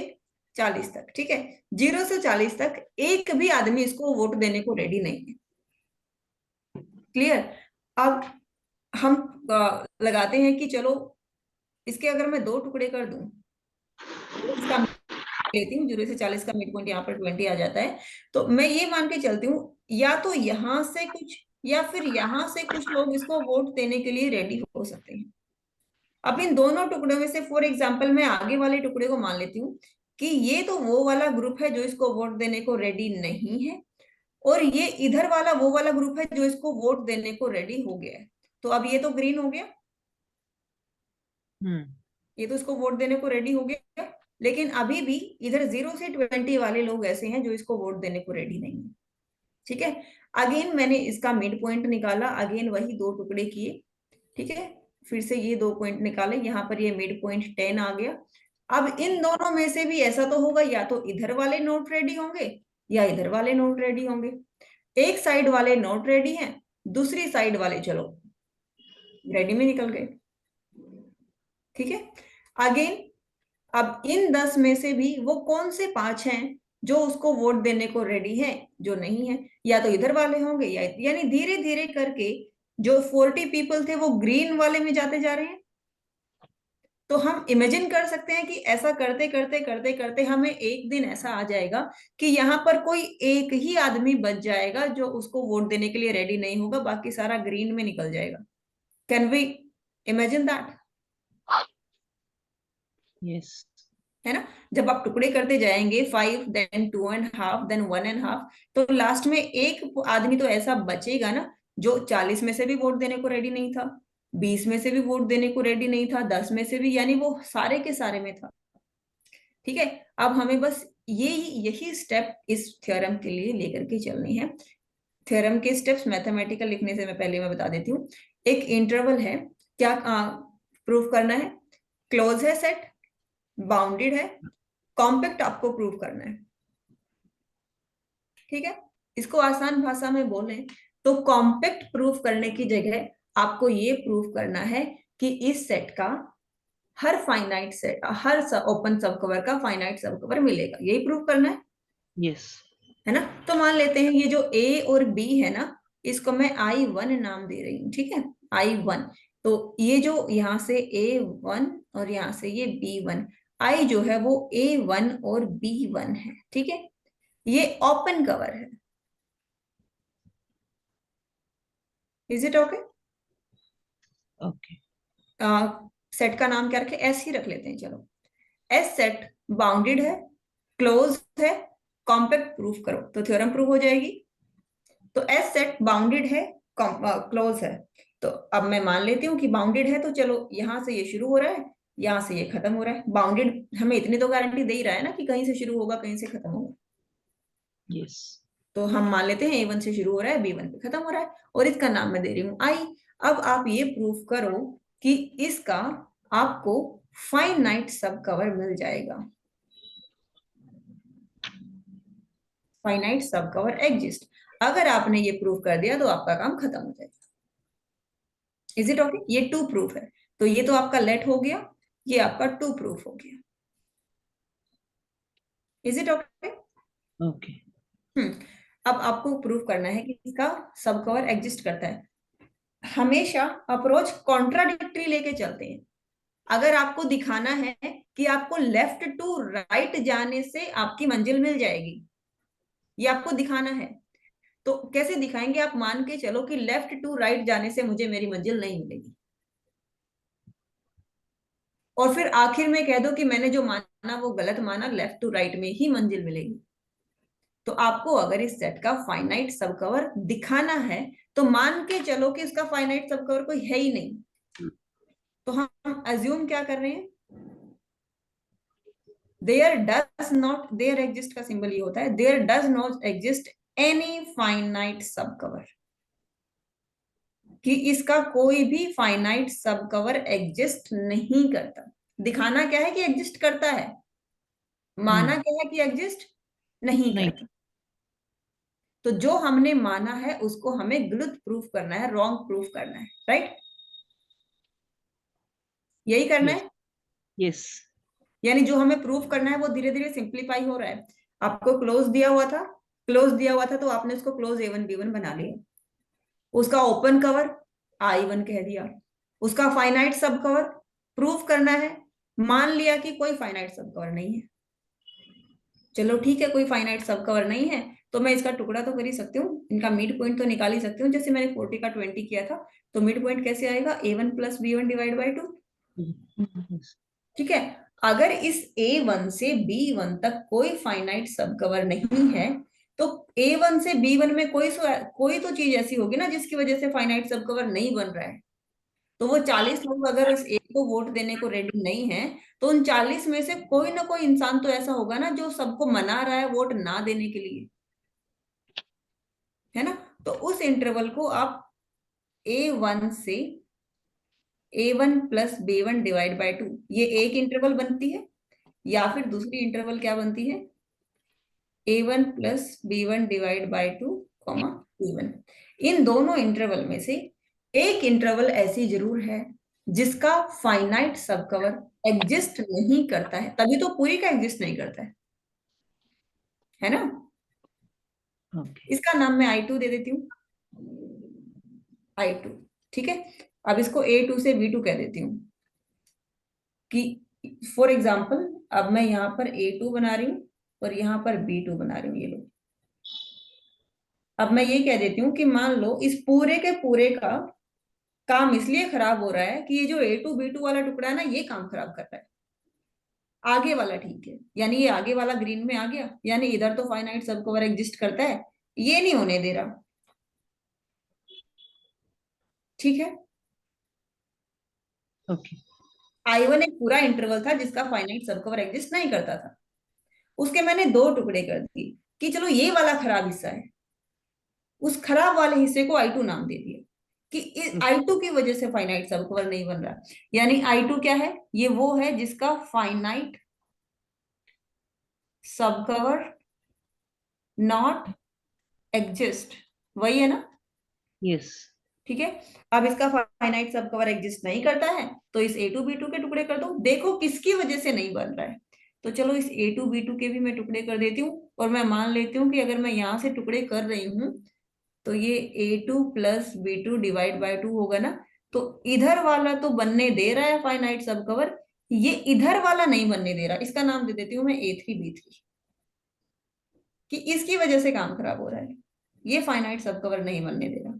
40 तक, ठीक है, 0 से 40 तक एक भी आदमी इसको वोट देने को रेडी नहीं है। क्लियर? अब हम लगाते हैं कि चलो इसके अगर मैं 2 टुकड़े कर दूं, इसका लेती हूँ, 0 से 40 का मिड पॉइंट यहाँ पर 20 आ जाता है, तो मैं ये मान के चलती हूँ या तो यहां से कुछ या फिर यहां से कुछ लोग इसको वोट देने के लिए रेडी हो सकते हैं। अब इन दोनों टुकड़ों में से फॉर एग्जाम्पल मैं आगे वाले टुकड़े को मान लेती हूँ कि ये तो वो वाला ग्रुप है जो इसको वोट देने को रेडी नहीं है, और ये इधर वाला वो वाला ग्रुप है जो इसको वोट देने को रेडी हो गया है। तो अब ये तो ग्रीन हो गया, ये तो इसको वोट देने को रेडी हो गया, लेकिन अभी भी इधर 0 से 20 वाले लोग ऐसे हैं जो इसको वोट देने को रेडी नहीं है। ठीक है, अगेन मैंने इसका मिड पॉइंट निकाला, अगेन वही 2 टुकड़े किए, ठीक है, फिर से ये 2 पॉइंट निकाले, यहाँ पर ये मिड पॉइंट 10 आ गया। अब इन दोनों में से भी ऐसा तो होगा, या तो इधर वाले नोट रेडी होंगे या इधर वाले नोट रेडी होंगे। एक साइड वाले नोट रेडी हैं, दूसरी साइड वाले चलो रेडी में निकल गए। ठीक है, अगेन अब इन 10 में से भी वो कौन से 5 हैं जो उसको वोट देने को रेडी है, जो नहीं है, या तो इधर वाले होंगे या, यानी धीरे धीरे करके जो 40 पीपल थे वो ग्रीन वाले में जाते जा रहे हैं। तो हम इमेजिन कर सकते हैं कि ऐसा करते करते करते करते हमें एक दिन ऐसा आ जाएगा कि यहाँ पर कोई एक ही आदमी बच जाएगा जो उसको वोट देने के लिए रेडी नहीं होगा, बाकी सारा ग्रीन में निकल जाएगा। Can we imagine that? Yes. है ना? जब आप टुकड़े करते जाएंगे 5 देन 2.5 देन 1.5, तो लास्ट में एक आदमी तो ऐसा बचेगा ना जो 40 में से भी वोट देने को रेडी नहीं था, 20 में से भी वोट देने को रेडी नहीं था, 10 में से भी, यानी वो सारे के सारे में था। ठीक है, अब हमें बस यही स्टेप इस थ्योरम के लिए लेकर के चलनी है। थ्योरम के स्टेप्स मैथमेटिकल लिखने से मैं पहले मैं बता देती हूँ। एक इंटरवल है, क्या प्रूफ करना है? क्लोज है सेट, बाउंडेड है, कॉम्पैक्ट आपको प्रूव करना है। ठीक है, इसको आसान भाषा में बोले तो कॉम्पैक्ट प्रूफ करने की जगह आपको ये प्रूफ करना है कि इस सेट का हर फाइनाइट सेट, हर ओपन सब कवर का फाइनाइट सब कवर मिलेगा, यही प्रूफ करना है। Yes. है ना? तो मान लेते हैं ये जो ए और बी है ना, इसको मैं I1 नाम दे रही हूँ, ठीक है, I1। तो ये जो यहाँ से A1 और यहाँ से ये B1, I जो है वो A1 और B1 है, ठीक है, ये ओपन कवर है। Is it okay? Okay. Set का नाम क्या रखे? एस ही रख लेते हैं, चलो। एस सेट बाउंडेड है, क्लोज है, कॉम्पैक्ट प्रूफ करो, तो थ्योरम प्रूफ हो जाएगी। तो एस सेट बाउंडेड है, क्लोज है, तो अब मैं मान लेती हूँ कि बाउंडेड है, तो चलो यहां से ये शुरू हो रहा है, यहां से ये खत्म हो रहा है। बाउंडेड हमें इतनी तो गारंटी दे ही रहा है ना कि कहीं से शुरू होगा कहीं से खत्म होगा। यस। तो हम मान लेते हैं A1 से शुरू हो रहा है, B1 पे खत्म हो रहा है, और इसका नाम मैं दे रही हूँ I। अब आप ये प्रूफ करो कि इसका आपको फाइनाइट सब कवर मिल जाएगा। Finite sub cover exist. अगर आपने ये प्रूफ कर दिया तो आपका काम खत्म हो जाएगा। Is it okay? ये टू प्रूफ है, तो ये तो आपका लेट हो गया, ये आपका टू प्रूफ हो गया। Is it okay? ओके। अब आपको प्रूफ करना है कि इसका सब कवर एग्जिस्ट करता है। हमेशा अप्रोच कॉन्ट्राडिक्टरी लेके चलते हैं। अगर आपको दिखाना है कि आपको लेफ्ट टू राइट जाने से आपकी मंजिल मिल जाएगी, ये आपको दिखाना है, तो कैसे दिखाएंगे? आप मान के चलो कि लेफ्ट टू राइट जाने से मुझे मेरी मंजिल नहीं मिलेगी, और फिर आखिर में कह दो कि मैंने जो माना वो गलत माना, लेफ्ट टू राइट में ही मंजिल मिलेगी। तो आपको अगर इस सेट का फाइनाइट सब कवर दिखाना है तो मान के चलो कि इसका फाइनाइट सब कवर कोई है ही नहीं। तो हम अज्यूम क्या कर रहे हैं? There does not, there exist का सिंबल ये होता है, there does not exist any finite sub cover, कि इसका कोई भी फाइनाइट सब कवर एग्जिस्ट नहीं करता। दिखाना क्या है? कि एग्जिस्ट करता है। माना क्या है? कि एग्जिस्ट नहीं नहीं। करता। तो जो हमने माना है उसको हमें गलत प्रूफ करना है, रॉन्ग प्रूफ करना है, राइट? यही करना है। यस। यानी जो हमें प्रूफ करना है वो धीरे धीरे सिंप्लीफाई हो रहा है। आपको क्लोज दिया हुआ था, क्लोज दिया हुआ था तो आपने उसको क्लोज A1 B1 बना लिया। उसका ओपन कवर I1 कह दिया। उसका फाइनाइट सब कवर प्रूफ करना है, मान लिया कि कोई फाइनाइट सब कवर नहीं है। चलो ठीक है, कोई फाइनाइट सब कवर नहीं है, तो मैं इसका टुकड़ा तो कर ही सकती हूँ, इनका मिड पॉइंट तो निकाल ही सकती हूँ। जैसे मैंने 40 का 20 किया था, तो मिड पॉइंट कैसे आएगा? A1 plus B1 divide by 2। ठीक है। अगर इस A1 से B1 तक कोई फाइनाइट सब कवर नहीं है, तो A1 से B1 में कोई तो चीज ऐसी होगी ना जिसकी वजह से फाइनाइट सब कवर नहीं बन रहा है। तो वो 40 लोग अगर उस एक को वोट देने को रेडी नहीं है, तो उन 40 में से कोई ना कोई इंसान तो ऐसा होगा ना जो सबको मना रहा है वोट ना देने के लिए, है ना? तो उस इंटरवल को आप A1 से A1 plus B1 divide by 2, ये एक इंटरवल बनती है, या फिर दूसरी इंटरवल क्या बनती है? A1 plus B1 divide by 2 comma B1। इन दोनों इंटरवल में से एक इंटरवल ऐसी जरूर है जिसका फाइनाइट सब कवर एग्जिस्ट नहीं करता है, तभी तो पूरी का एग्जिस्ट नहीं करता है ना? ओके। इसका नाम मैं I2 दे देती हूँ, I2। ठीक है। अब इसको A2 से B2 कह देती हूँ कि फॉर एग्जाम्पल अब मैं यहाँ पर A2 बना रही हूँ और यहाँ पर B2 बना रही हूँ, ये लो। अब मैं ये कह देती हूँ कि मान लो इस पूरे के पूरे का काम इसलिए खराब हो रहा है कि ये जो A2 B2 वाला टुकड़ा है ना, ये काम खराब कर रहा है। आगे वाला ठीक है, यानी ये आगे वाला ग्रीन में आ गया, यानी इधर तो फाइनाइट सब कवर एग्जिस्ट करता है, ये नहीं होने दे रहा। ठीक है। ओके। I1 एक पूरा इंटरवल था जिसका फाइनाइट सब कवर एग्जिस्ट नहीं करता था, उसके मैंने दो टुकड़े कर दिए कि चलो ये वाला खराब हिस्सा है, उस खराब वाले हिस्से को I2 नाम दे दिया कि इस I2 की वजह से फाइनाइट सब कवर नहीं बन रहा। यानी I2 क्या है? ये वो है जिसका finite sub cover not exist, वही है ना? यस। ठीक है। अब इसका फाइनाइट सब कवर एग्जिस्ट नहीं करता है, तो इस A2 B2 के टुकड़े कर दो, देखो किसकी वजह से नहीं बन रहा है। तो चलो इस A2 B2 के भी मैं टुकड़े कर देती हूँ, और मैं मान लेती हूँ कि अगर मैं यहां से टुकड़े कर रही हूँ तो ये A2 plus B2 divide by 2 होगा ना। तो इधर वाला तो बनने दे रहा है फाइनाइट सब कवर, ये इधर वाला नहीं बनने दे रहा। इसका नाम दे देती हूँ मैं A3 B3, कि इसकी वजह से काम खराब हो रहा है, ये फाइनाइट सब कवर नहीं बनने दे रहा।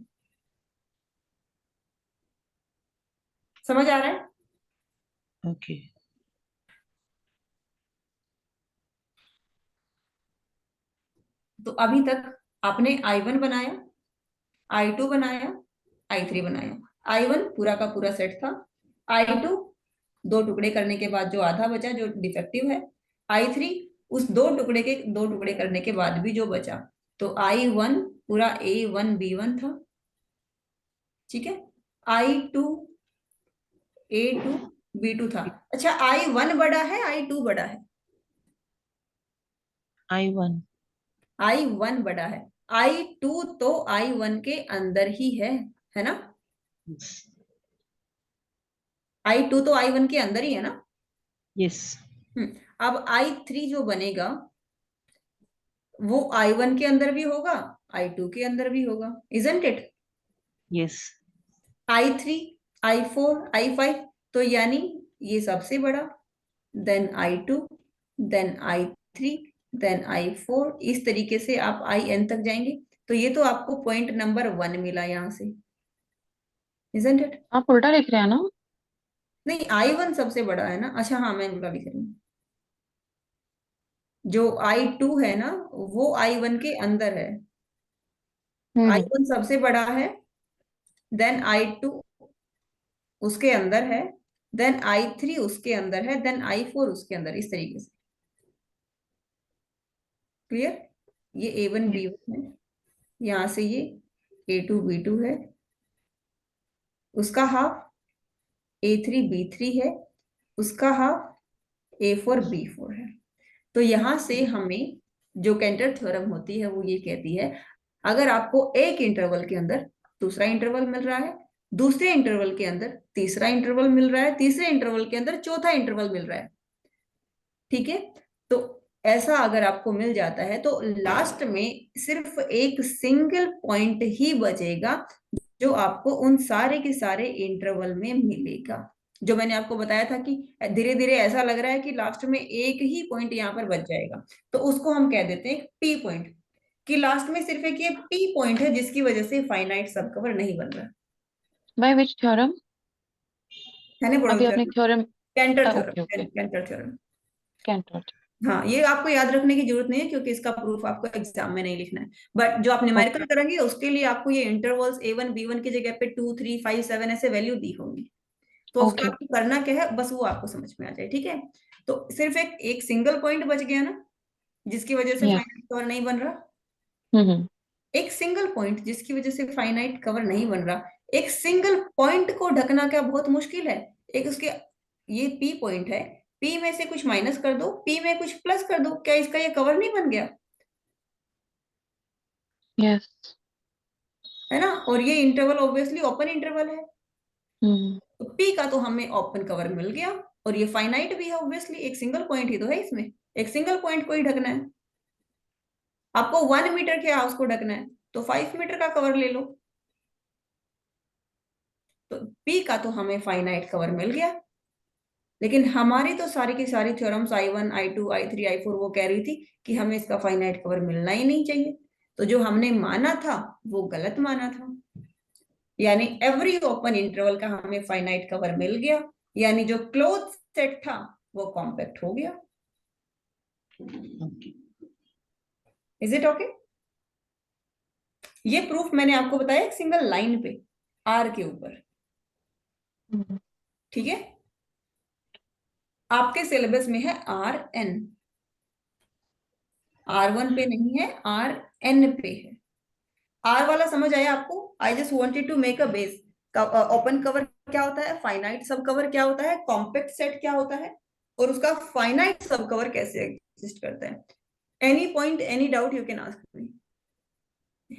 समझ आ रहा है? ओके। तो अभी तक आपने I1 बनाया, I2 बनाया, I3 बनाया। I1 पूरा का पूरा सेट था, I2 दो टुकड़े करने के बाद जो आधा बचा जो डिफेक्टिव है, I3 उस दो टुकड़े करने के बाद भी जो बचा, तो I1 पूरा A1 B1 था, ठीक है, I2 A2 B2 था। अच्छा, I1 बड़ा है I2 बड़ा है? I1 I1 बड़ा है, I2 तो I1 के अंदर ही है ना? I2 तो I1 के अंदर ही है ना? yes अब I3 जो बनेगा वो I1 के अंदर भी होगा, I2 के अंदर भी होगा, isn't it? yes I3 I4 I5, तो यानी ये सबसे बड़ा, then I2 then I3 then I4, इस तरीके से आप IN तक जाएंगे। तो ये तो आपको पॉइंट नंबर 1 मिला यहाँ से, isn't it? आप उल्टा लिख रहे हैं ना? नहीं, I1 सबसे बड़ा है ना। अच्छा हाँ, मैं उल्टा लिख रही हूँ, जो I2 है ना वो I1 के अंदर है, I1 सबसे बड़ा है, देन I2 उसके अंदर है, देन I3 उसके अंदर है, देन I4 उसके अंदर, इस तरीके से। क्लियर? ये A1 B1 है, यहां से ये A2 B2 है, उसका हाफ A3 B3 है, उसका हाफ A4 B4 है। तो यहां से हमें जो केंटर थ्योरम होती है वो ये कहती है, अगर आपको एक इंटरवल के अंदर दूसरा इंटरवल मिल रहा है, दूसरे इंटरवल के अंदर तीसरा इंटरवल मिल रहा है, तीसरे इंटरवल के अंदर चौथा इंटरवल मिल रहा है, ठीक है, तो ऐसा अगर आपको मिल जाता है तो लास्ट में सिर्फ एक सिंगल पॉइंट ही बचेगा जो आपको उन सारे के सारे इंटरवल में मिलेगा। जो मैंने आपको बताया था कि धीरे धीरे ऐसा लग रहा है कि लास्ट में एक ही पॉइंट यहाँ पर बच जाएगा, तो उसको हम कह देते हैं पी पॉइंट, कि लास्ट में सिर्फ एक ये पी पॉइंट है जिसकी वजह से फाइनाइट सब कवर नहीं बन रहा। By which theorem? हेनेबोरल अभी आपने theorem, theorem, Cantor okay okay, theorem, Cantor theorem. Cantor, हाँ, ये आपको याद रखने की जरूरत नहीं है क्योंकि इसका प्रूफ आपको एग्जाम में नहीं लिखना है, बट जो आप न्यूमेरिकल करेंगे उसके लिए आपको ये इंटरवल्स A1 B1 की जगह पे 2 3 5 7 ऐसे वैल्यू दी होंगी, तो उसका ओके, आपको करना क्या है बस वो आपको समझ में आ जाए, ठीक है। तो सिर्फ एक सिंगल पॉइंट बच गया ना जिसकी वजह से यस, फाइनाइट कवर नहीं बन रहा, हम्म, एक सिंगल पॉइंट जिसकी वजह से फाइनाइट कवर नहीं बन रहा, एक सिंगल पॉइंट को ढकना क्या बहुत मुश्किल है। एक उसके ये पी पॉइंट है, पी में से कुछ माइनस कर दो, पी में कुछ प्लस कर दो, क्या इसका ये कवर नहीं बन गया? यस, है ना? और ये इंटरवल ऑब्वियसली ओपन इंटरवल है, हम्म, तो पी का तो हमें ओपन कवर मिल गया, और ये फाइनाइट भी है ऑब्वियसली, एक सिंगल पॉइंट ही तो है इसमें, एक सिंगल पॉइंट को ही ढकना है। आपको 1 मीटर के हाउस को ढकना है तो 5 मीटर का कवर ले लो, तो पी का तो हमें फाइनाइट कवर मिल गया। लेकिन हमारी तो सारी की सारी theorems I1 I2 I3 I4 वो कह रही थी कि हमें इसका फाइनाइट कवर मिलना ही नहीं चाहिए, तो जो हमने माना था वो गलत माना था, यानी एवरी ओपन इंटरवल का हमें फाइनाइट कवर मिल गया, यानी जो क्लोज सेट था वो कॉम्पैक्ट हो गया। Is it okay? ये प्रूफ मैंने आपको बताया एक सिंगल लाइन पे आर के ऊपर, ठीक है। आपके सिलेबस में है RN, R1 पे नहीं है, RN पे है। आर वाला समझ आया आपको? I just wanted to make a base. Open cover क्या होता है, फाइनाइट सब कवर क्या होता है, कॉम्पैक्ट सेट क्या होता है, और उसका फाइनाइट सब कवर कैसे एग्जिस्ट करता है। Any point, any doubt you can ask me.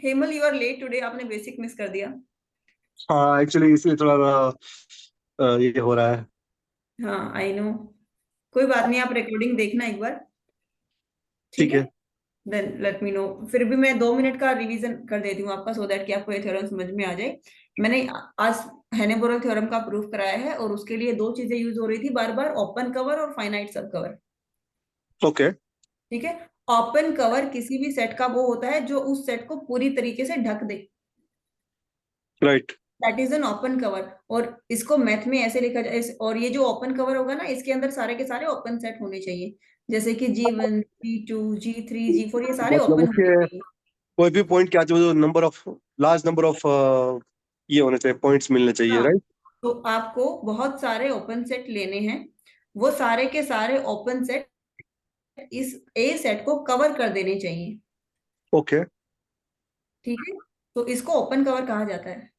Hemal, you are late today, आपने बेसिक मिस कर दिया। हाँ एक्चुअली इसलिए थोड़ा ये हो रहा है। हाँ आई नो, कोई बात नहीं, आप रिकॉर्डिंग देखना एक बार, ठीक ठीक है, है। Then let me know. फिर भी मैं 2 मिनट का रिवीजन कर देती हूँ आपका, सो दैट कि आपको ये थ्योरम समझ में आ जाए। मैंने आज हेनेबोरल थ्योरम का प्रूफ कराया है, और उसके लिए दो चीजें यूज हो रही थी बार बार, ओपन कवर और फाइनाइट सब कवर, ओके ठीक है। ओपन कवर किसी भी सेट का वो होता है जो उस सेट को पूरी तरीके से ढक दे, right. That is an open cover. और इसको मैथ में ऐसे लिखा जाए, और ये जो ओपन कवर होगा ना इसके अंदर सारे के सारे ओपन सेट होने चाहिए, जैसे कि G1 G2 G3 G4 ये सारे मतलब ओपन होने उसके चाहिए। कोई भी पॉइंट क्या जो number of large number of ये होने चाहिए, पॉइंट्स मिलने चाहिए, हाँ, राइट? तो आपको बहुत सारे ओपन सेट लेने हैं, वो सारे के सारे ओपन सेट इस ए सेट को कवर कर देने चाहिए। ओके। ठीक है, तो इसको ओपन कवर कहा जाता है।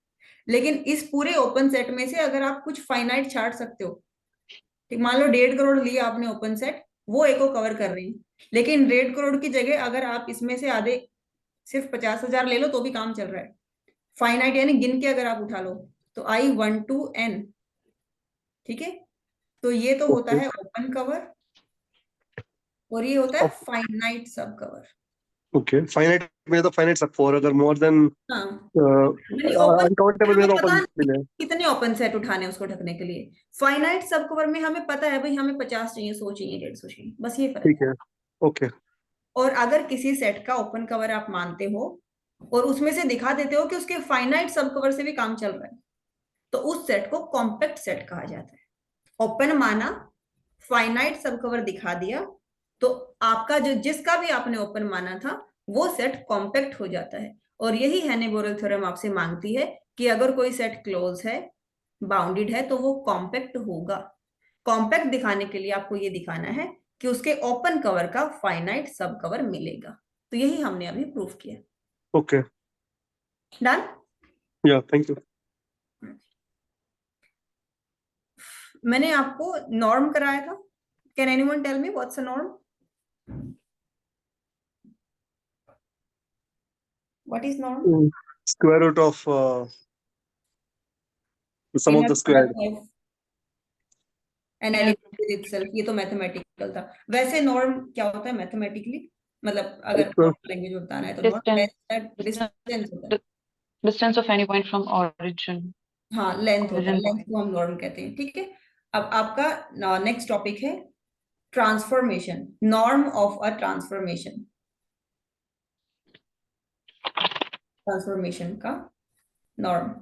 लेकिन इस पूरे ओपन सेट में से अगर आप कुछ फाइनाइट छाट सकते हो, ठीक, मान लो 1.5 करोड़ लिया आपने ओपन सेट, वो ए को कवर कर रही है, लेकिन 1.5 करोड़ की जगह अगर आप इसमें से आधे सिर्फ 50,000 ले लो तो भी काम चल रहा है। फाइनाइट यानी गिन के अगर आप उठा लो तो I1 to N, ठीक है, तो ये तो होता ओके। है ओपन कवर और ये होता है finite sub cover. Okay, finite में तो फाइनाइट सब, फॉर अगर मोर देन हाँ, यानी ओपन अनकाउंटेबल में हमें तो पता ओपन नहीं मिले। कितने ओपन सेट उठाने उसको ढकने के लिए। फाइनाइट सब कवर में हमें पता है भाई हमें 50 चाहिए, 100 चाहिए, 150 चाहिए, बस ये फर्क ठीक है। है। ओके। और अगर किसी सेट का ओपन कवर आप मानते हो और उसमें से दिखा देते हो कि उसके फाइनाइट सब कवर से भी काम चल रहा है, तो उस सेट को कॉम्पैक्ट सेट कहा जाता है। ओपन माना, फाइनाइट सब कवर दिखा दिया, तो आपका जो जिसका भी आपने ओपन माना था वो सेट कॉम्पैक्ट हो जाता है। और यही हैनी-बोरेल थ्योरम आपसे मांगती है कि अगर कोई सेट क्लोज है, बाउंडेड है, तो वो कॉम्पैक्ट होगा। कॉम्पैक्ट दिखाने के लिए आपको ये दिखाना है कि उसके ओपन कवर का फाइनाइट सब कवर मिलेगा। तो यही हमने अभी प्रूफ किया। Okay, done. या थैंक यू। मैंने आपको नॉर्म कराया था। Can anyone tell me what's a norm? What is norm? Square root of sum of the square. itself, ये तो मैथमेटिकल था। वैसे नॉर्म क्या होता है मैथमेटिकली, मतलब अगर लैंग्वेज में बताना है तो नॉर्म डिस्टेंस होता है। Distance of any point from origin. हाँ, लेंथ होता है, Origin लेंथ point. को हम नॉर्म कहते हैं। ठीक है, अब आपका नेक्स्ट टॉपिक है transformation, norm of a transformation. Transformation का नॉर्म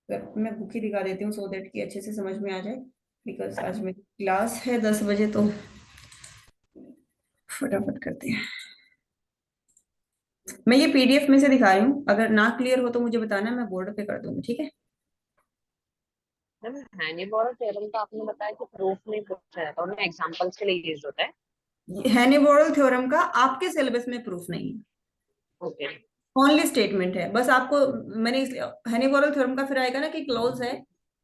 मैं बुक ही दिखा देती हूँ सो दैट कि अच्छे से समझ में आ जाए, बिकॉज आज मेरी क्लास है 10 बजे, तो फटाफट करते हैं। मैं ये पीडीएफ में से दिखा रही हूँ, अगर ना क्लियर हो तो मुझे बताना, मैं बोर्ड पे कर दूंगी। ठीक है, मैम हैनी-बोरेल थ्योरम का आपने बताया कि प्रूफ नहीं पूछा जाता, उनमें एग्जांपल्स के लिए यूज होता है। हैनी-बोरेल थ्योरम का आपके सिलेबस में प्रूफ नहीं है, ओके। ओनली स्टेटमेंट है बस। आपको मैंने इसलिए हैनी-बोरेल थ्योरम का फिर आएगा ना कि क्लोज है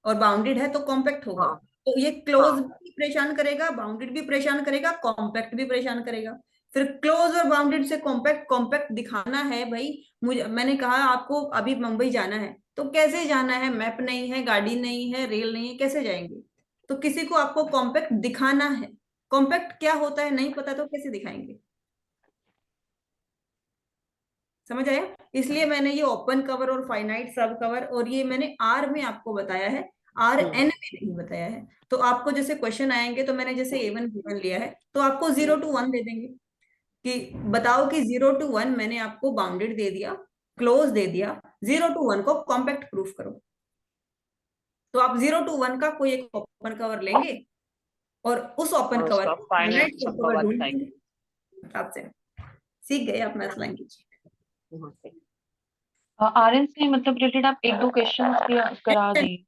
और बाउंडेड है तो कॉम्पैक्ट होगा। हाँ। तो ये क्लोज हाँ। भी परेशान करेगा, बाउंडेड भी परेशान करेगा, कॉम्पैक्ट भी परेशान करेगा। फिर क्लोज और बाउंडेड से कॉम्पैक्ट, कॉम्पैक्ट दिखाना है भाई। मुझे मैंने कहा आपको अभी मुंबई जाना है, तो कैसे जाना है? मैप नहीं है, गाड़ी नहीं है, रेल नहीं है, कैसे जाएंगे? तो किसी को आपको कॉम्पैक्ट दिखाना है। कॉम्पैक्ट क्या होता है नहीं पता तो कैसे दिखाएंगे? समझ आया? इसलिए मैंने ये ओपन कवर और फाइनाइट सब कवर और ये मैंने आर में आपको बताया है, आर एन में नहीं बताया है। तो आपको जैसे क्वेश्चन आएंगे तो मैंने जैसे A1 गिवन लिया है तो आपको 0 to 1 दे देंगे कि बताओ कि 0 to 1 मैंने आपको बाउंडेड दे दिया, क्लोज दे दिया, 0 to 1 को कॉम्पैक्ट प्रूफ करो। तो आप 0 to 1 का कोई एक ओपन कवर लेंगे और उस ओपन और कवर उसका को फाइनाइट फाइनाइट सब सब कवर कवर ढूंढ बताएंगे। लेंगे। आपसे सीख गए आप मैथ लैंग्वेज। आरएन से मतलब रिलेटेड आप एक दो क्वेश्चन करा दी।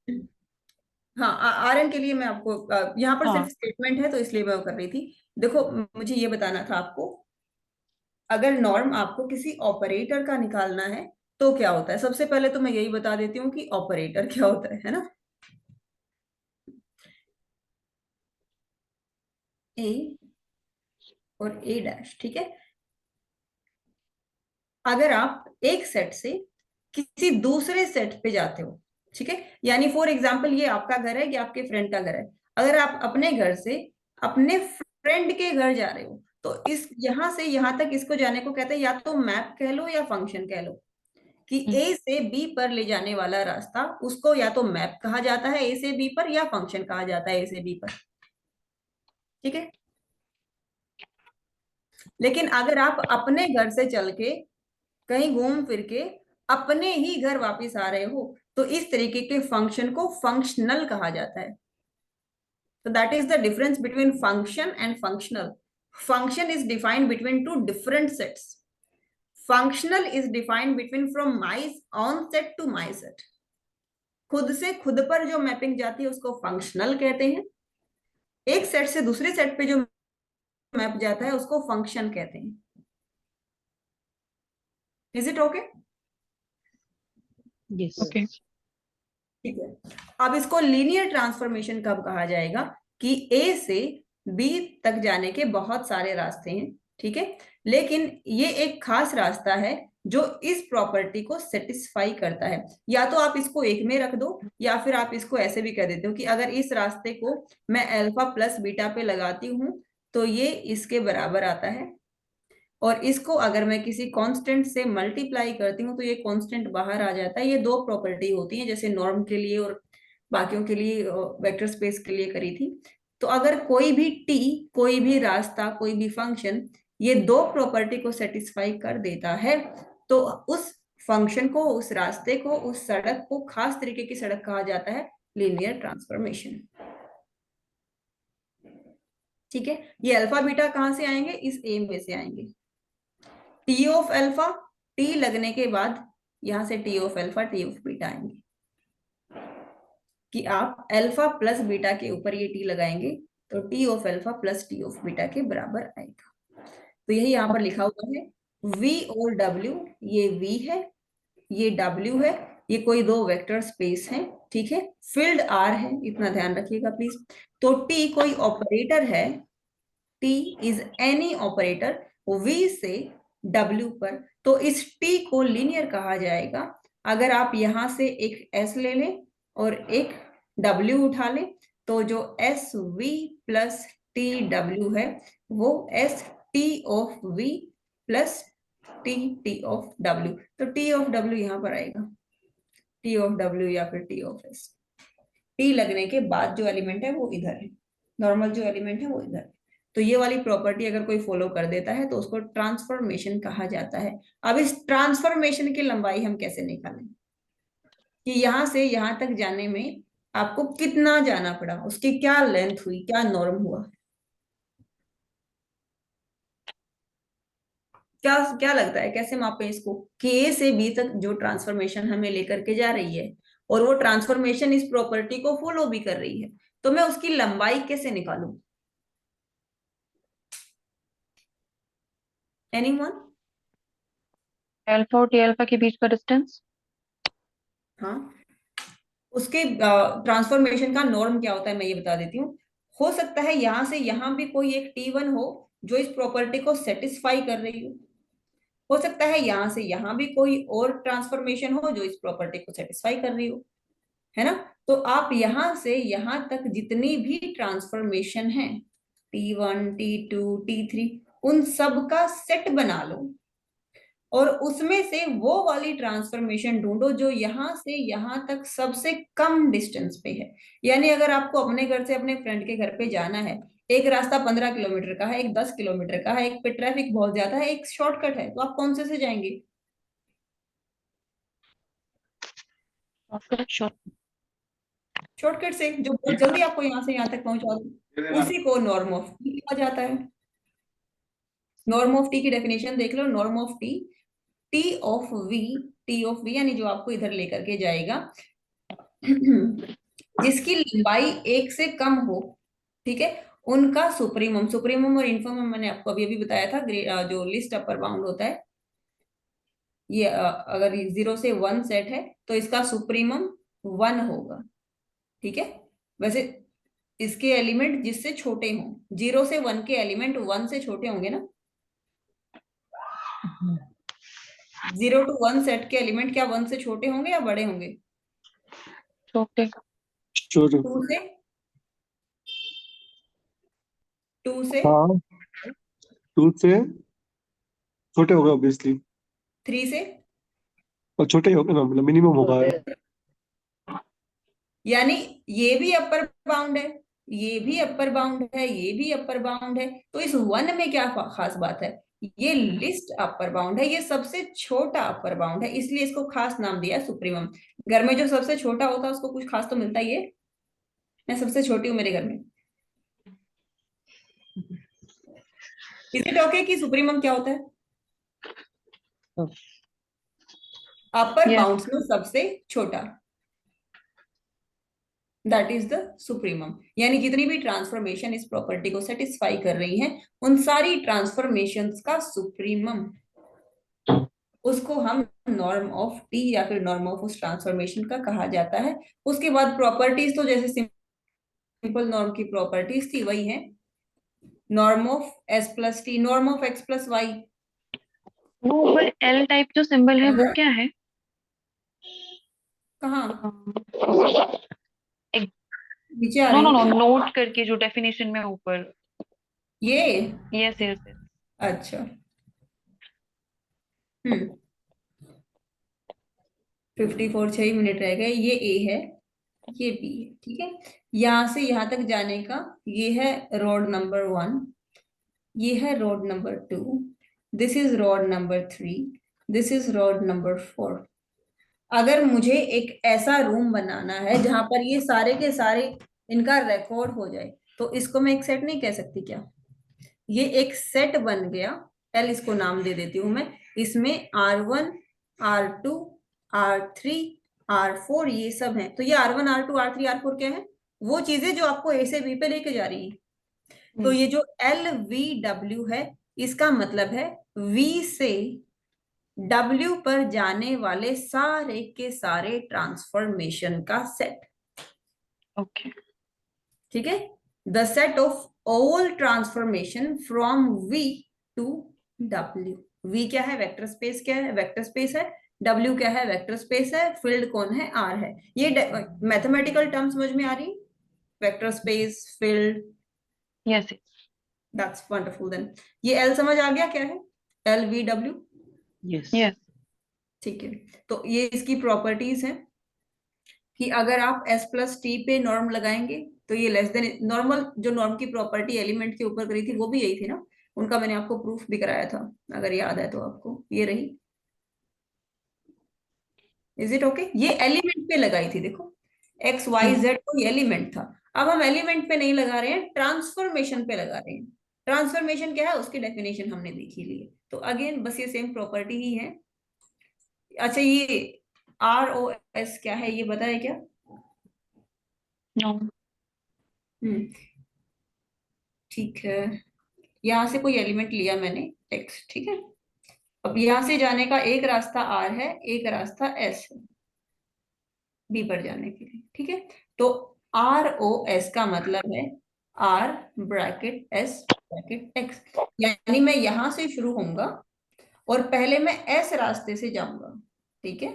हाँ, आरएन के लिए मैं आपको यहाँ पर सिर्फ हाँ स्टेटमेंट है तो इसलिए मैं वो कर रही थी। देखो, मुझे ये बताना था आपको, अगर नॉर्म आपको किसी ऑपरेटर का निकालना है तो क्या होता है। सबसे पहले तो मैं यही बता देती हूँ कि ऑपरेटर क्या होता है ना। ए और ए डैश, ठीक है। अगर आप एक सेट से किसी दूसरे सेट पे जाते हो, ठीक है, यानी फॉर एग्जाम्पल ये आपका घर है कि आपके फ्रेंड का घर है, अगर आप अपने घर से अपने फ्रेंड के घर जा रहे हो तो इस यहां से यहां तक इसको जाने को कहते हैं या तो मैप कह लो या फंक्शन कह लो, कि ए से बी पर ले जाने वाला रास्ता उसको या तो मैप कहा जाता है ए से बी पर, या फंक्शन कहा जाता है ए से बी पर। ठीक है, लेकिन अगर आप अपने घर से चल के कहीं घूम फिर के अपने ही घर वापस आ रहे हो तो इस तरीके के फंक्शन को फंक्शनल कहा जाता है। तो that is the difference between function and functional. Function is defined between two different sets. Functional is defined between from my on set to my set. खुद से खुद पर जो मैपिंग जाती है उसको फंक्शनल कहते हैं। एक सेट से दूसरे सेट पे जो मैप जाता है उसको फंक्शन कहते हैं। Is it okay? Yes. Okay. ठीक है। अब इसको लीनियर ट्रांसफॉर्मेशन कब कहा जाएगा? कि ए से बी तक जाने के बहुत सारे रास्ते हैं, ठीक है, लेकिन ये एक खास रास्ता है जो इस प्रॉपर्टी को सेटिस्फाई करता है। या तो आप इसको एक में रख दो, या फिर आप इसको ऐसे भी कह देते हो कि अगर इस रास्ते को मैं अल्फा प्लस बीटा पे लगाती हूं तो ये इसके बराबर आता है, और इसको अगर मैं किसी कांस्टेंट से मल्टीप्लाई करती हूँ तो ये कांस्टेंट बाहर आ जाता है। ये दो प्रॉपर्टी होती हैं, जैसे नॉर्म के लिए और बाकियों के लिए, वेक्टर स्पेस के लिए करी थी। तो अगर कोई भी टी, कोई भी रास्ता, कोई भी फंक्शन ये दो प्रॉपर्टी को सेटिस्फाई कर देता है तो उस फंक्शन को, उस रास्ते को, उस सड़क को खास तरीके की सड़क कहा जाता है लीनियर ट्रांसफॉर्मेशन। ठीक है, ये अल्फा बीटा कहां से आएंगे? इस ए में से आएंगे। टी ऑफ अल्फा, टी लगने के बाद यहां से T of alpha, T of beta आएंगे। कि आप अल्फा प्लस बीटा के ऊपर ये टी लगाएंगे तो T of alpha plus T of beta के बराबर आएगा। तो यही यहाँ पर लिखा हुआ है v और w। ये v है, ये w है, ये कोई दो वेक्टर स्पेस है, ठीक है। फील्ड r है, इतना ध्यान रखिएगा प्लीज। तो t कोई ऑपरेटर है, t is any operator v से w पर, तो इस t को लीनियर कहा जाएगा। अगर आप यहां से एक s ले लें और एक w उठा लें तो जो S V plus T W है वो S T of v plus T T of w। तो टी ऑफ w यहां पर आएगा, टी ऑफ w या फिर टी ऑफ s। टी लगने के बाद जो एलिमेंट है वो इधर है, नॉर्मल जो एलिमेंट है वो इधर है। तो ये वाली प्रॉपर्टी अगर कोई फॉलो कर देता है तो उसको ट्रांसफॉर्मेशन कहा जाता है। अब इस ट्रांसफॉर्मेशन की लंबाई हम कैसे निकालें कि यहां से यहां तक जाने में आपको कितना जाना पड़ा, उसकी क्या लेंथ हुई, क्या नॉर्म हुआ, क्या क्या लगता है कैसे मापे इसको? कि ए से बी तक जो ट्रांसफॉर्मेशन हमें लेकर के जा रही है और वो ट्रांसफॉर्मेशन इस प्रॉपर्टी को फॉलो भी कर रही है, तो मैं उसकी लंबाई कैसे निकालूं? एनीवन? अल्फा और टी अल्फा के बीच का डिस्टेंस। हाँ, उसके ट्रांसफॉर्मेशन का नॉर्म क्या होता है मैं ये बता देती हूँ। हो सकता है यहां से यहां भी कोई एक T1 हो जो इस प्रॉपर्टी को सेटिस्फाई कर रही हो सकता है यहां से यहां भी कोई और ट्रांसफॉर्मेशन हो जो इस प्रॉपर्टी को सेटिस्फाई कर रही हो, है ना। तो आप यहां से यहां तक जितनी भी ट्रांसफॉर्मेशन है T1, T2, T3, उन सब का सेट बना लो और उसमें से वो वाली ट्रांसफॉर्मेशन ढूंढो जो यहां से यहां तक सबसे कम डिस्टेंस पे है। यानी अगर आपको अपने घर से अपने फ्रेंड के घर पे जाना है, एक रास्ता 15 किलोमीटर का है, एक 10 किलोमीटर का है, एक पे ट्रैफिक बहुत ज्यादा है, एक शॉर्टकट है, तो आप कौन से जाएंगे? शॉर्टकट से, जो बहुत जल्दी आपको यहाँ से यहाँ तक पहुंचा दो, उसी को नॉर्म ऑफ टी कहा जाता है। नॉर्म ऑफ टी की डेफिनेशन देख लो। Norm of T, T of V, T of V यानी जो आपको इधर लेकर के जाएगा जिसकी लंबाई एक से कम हो, ठीक है, उनका सुप्रीमम। सुप्रीमम और इन्फीमम मैंने आपको अभी अभी बताया था। जो लिस्ट अपर बाउंड होता है ये, अगर 0 से 1 सेट है तो इसका सुप्रीमम 1 होगा, ठीक है। वैसे इसके एलिमेंट जिससे छोटे हों, 0 से 1 के एलिमेंट 1 से छोटे होंगे ना। 0 to 1 सेट के एलिमेंट क्या 1 से छोटे होंगे या बड़े होंगे? छोटे। छोटे। 2 से, 2 से, हाँ, 2 से छोटे होगा ऑब्वियसली, 3 से, और छोटे ही होगा ना, मतलब मिनिमम होगा। यानी ये भी अपर बाउंड है, ये भी अपर बाउंड है, ये भी अपर बाउंड है। तो इस 1 में क्या खास बात है? ये लिस्ट अपर बाउंड है, ये सबसे छोटा अपर बाउंड है, इसलिए इसको खास नाम दिया सुप्रीमम। घर में जो सबसे छोटा होता है उसको कुछ खास तो मिलता ही है। मैं सबसे छोटी हूँ मेरे घर में। इज इट ओके कि सुप्रीमम क्या होता है? अपर Yes. बाउंड्स में सबसे छोटा, दैट इज द सुप्रीमम। यानी जितनी भी ट्रांसफॉर्मेशन इस प्रॉपर्टी को सेटिस्फाई कर रही हैं, उन सारी ट्रांसफॉर्मेशंस का सुप्रीमम, उसको हम नॉर्म ऑफ टी या फिर नॉर्म ऑफ उस ट्रांसफॉर्मेशन का कहा जाता है। उसके बाद प्रॉपर्टीज तो जैसे सिंपल नॉर्म की प्रॉपर्टीज थी वही है, norm of s plus t, norm of x plus y. वो ऊपर एल टाइप जो सिंबल है वो क्या है? कहाँ एक नीचे आ नो रही नो नो है नोट करके जो डेफिनेशन में ऊपर। ये? Yes yes yes. अच्छा, 54 6 मिनट रह गए। ये ए है, ये बी है, ठीक है। यहां से यहां तक जाने का ये है रोड नंबर 1, ये है road number 2, this is road number 3, this is road number 4। अगर मुझे एक ऐसा रूम बनाना है जहां पर ये सारे के सारे इनका रिकॉर्ड हो जाए, तो इसको मैं एक सेट नहीं कह सकती क्या? ये एक सेट बन गया, एल इसको नाम दे देती हूं मैं। इसमें R1 R2 R3 R4 ये सब है। तो ये R1 R2 R3 R4 क्या है? वो चीजें जो आपको ए से बी पे लेके जा रही है। तो ये जो LVW है, इसका मतलब है V से W पर जाने वाले सारे के सारे ट्रांसफॉर्मेशन का सेट। ओके ठीक है, the set of all transformation from V to W। V क्या है? Vector space. क्या है? वेक्टर स्पेस है। W क्या है? वेक्टर स्पेस है। फील्ड कौन है? R है। ये मैथमेटिकल टर्म समझ में आ रही? Vector space, field, yes yes that's wonderful. Then ये L समझ आ गया क्या है? LVW। Yes. यस। ठीक है, तो ये इसकी प्रॉपर्टीज हैं कि अगर आप S प्लस टी पे नॉर्म लगाएंगे तो ये लेस देन नॉर्मल, जो नॉर्म की प्रॉपर्टी एलिमेंट के ऊपर करी थी वो भी यही थी ना, उनका मैंने आपको प्रूफ भी कराया था, अगर याद है तो आपको। ये रही, इज इट ओके? ये एलिमेंट पे लगाई थी, देखो एक्स वाई जेड कोई एलिमेंट था। अब हम एलिमेंट पे नहीं लगा रहे हैं, ट्रांसफॉर्मेशन पे लगा रहे हैं। ट्रांसफॉर्मेशन क्या है उसकी डेफिनेशन हमने देखी ली है। तो अगेन बस ये सेम प्रॉपर्टी ही है। अच्छा, ये ROS क्या है ये बताए क्या? नो ठीक है, यहां से कोई एलिमेंट लिया मैंने एक्स, ठीक है। अब यहां से जाने का एक रास्ता R है, एक रास्ता S है B पर जाने के लिए, ठीक है। तो ROS का मतलब है R bracket S bracket X। यानी मैं यहां से शुरू होऊंगा और पहले मैं S रास्ते से जाऊंगा, ठीक है।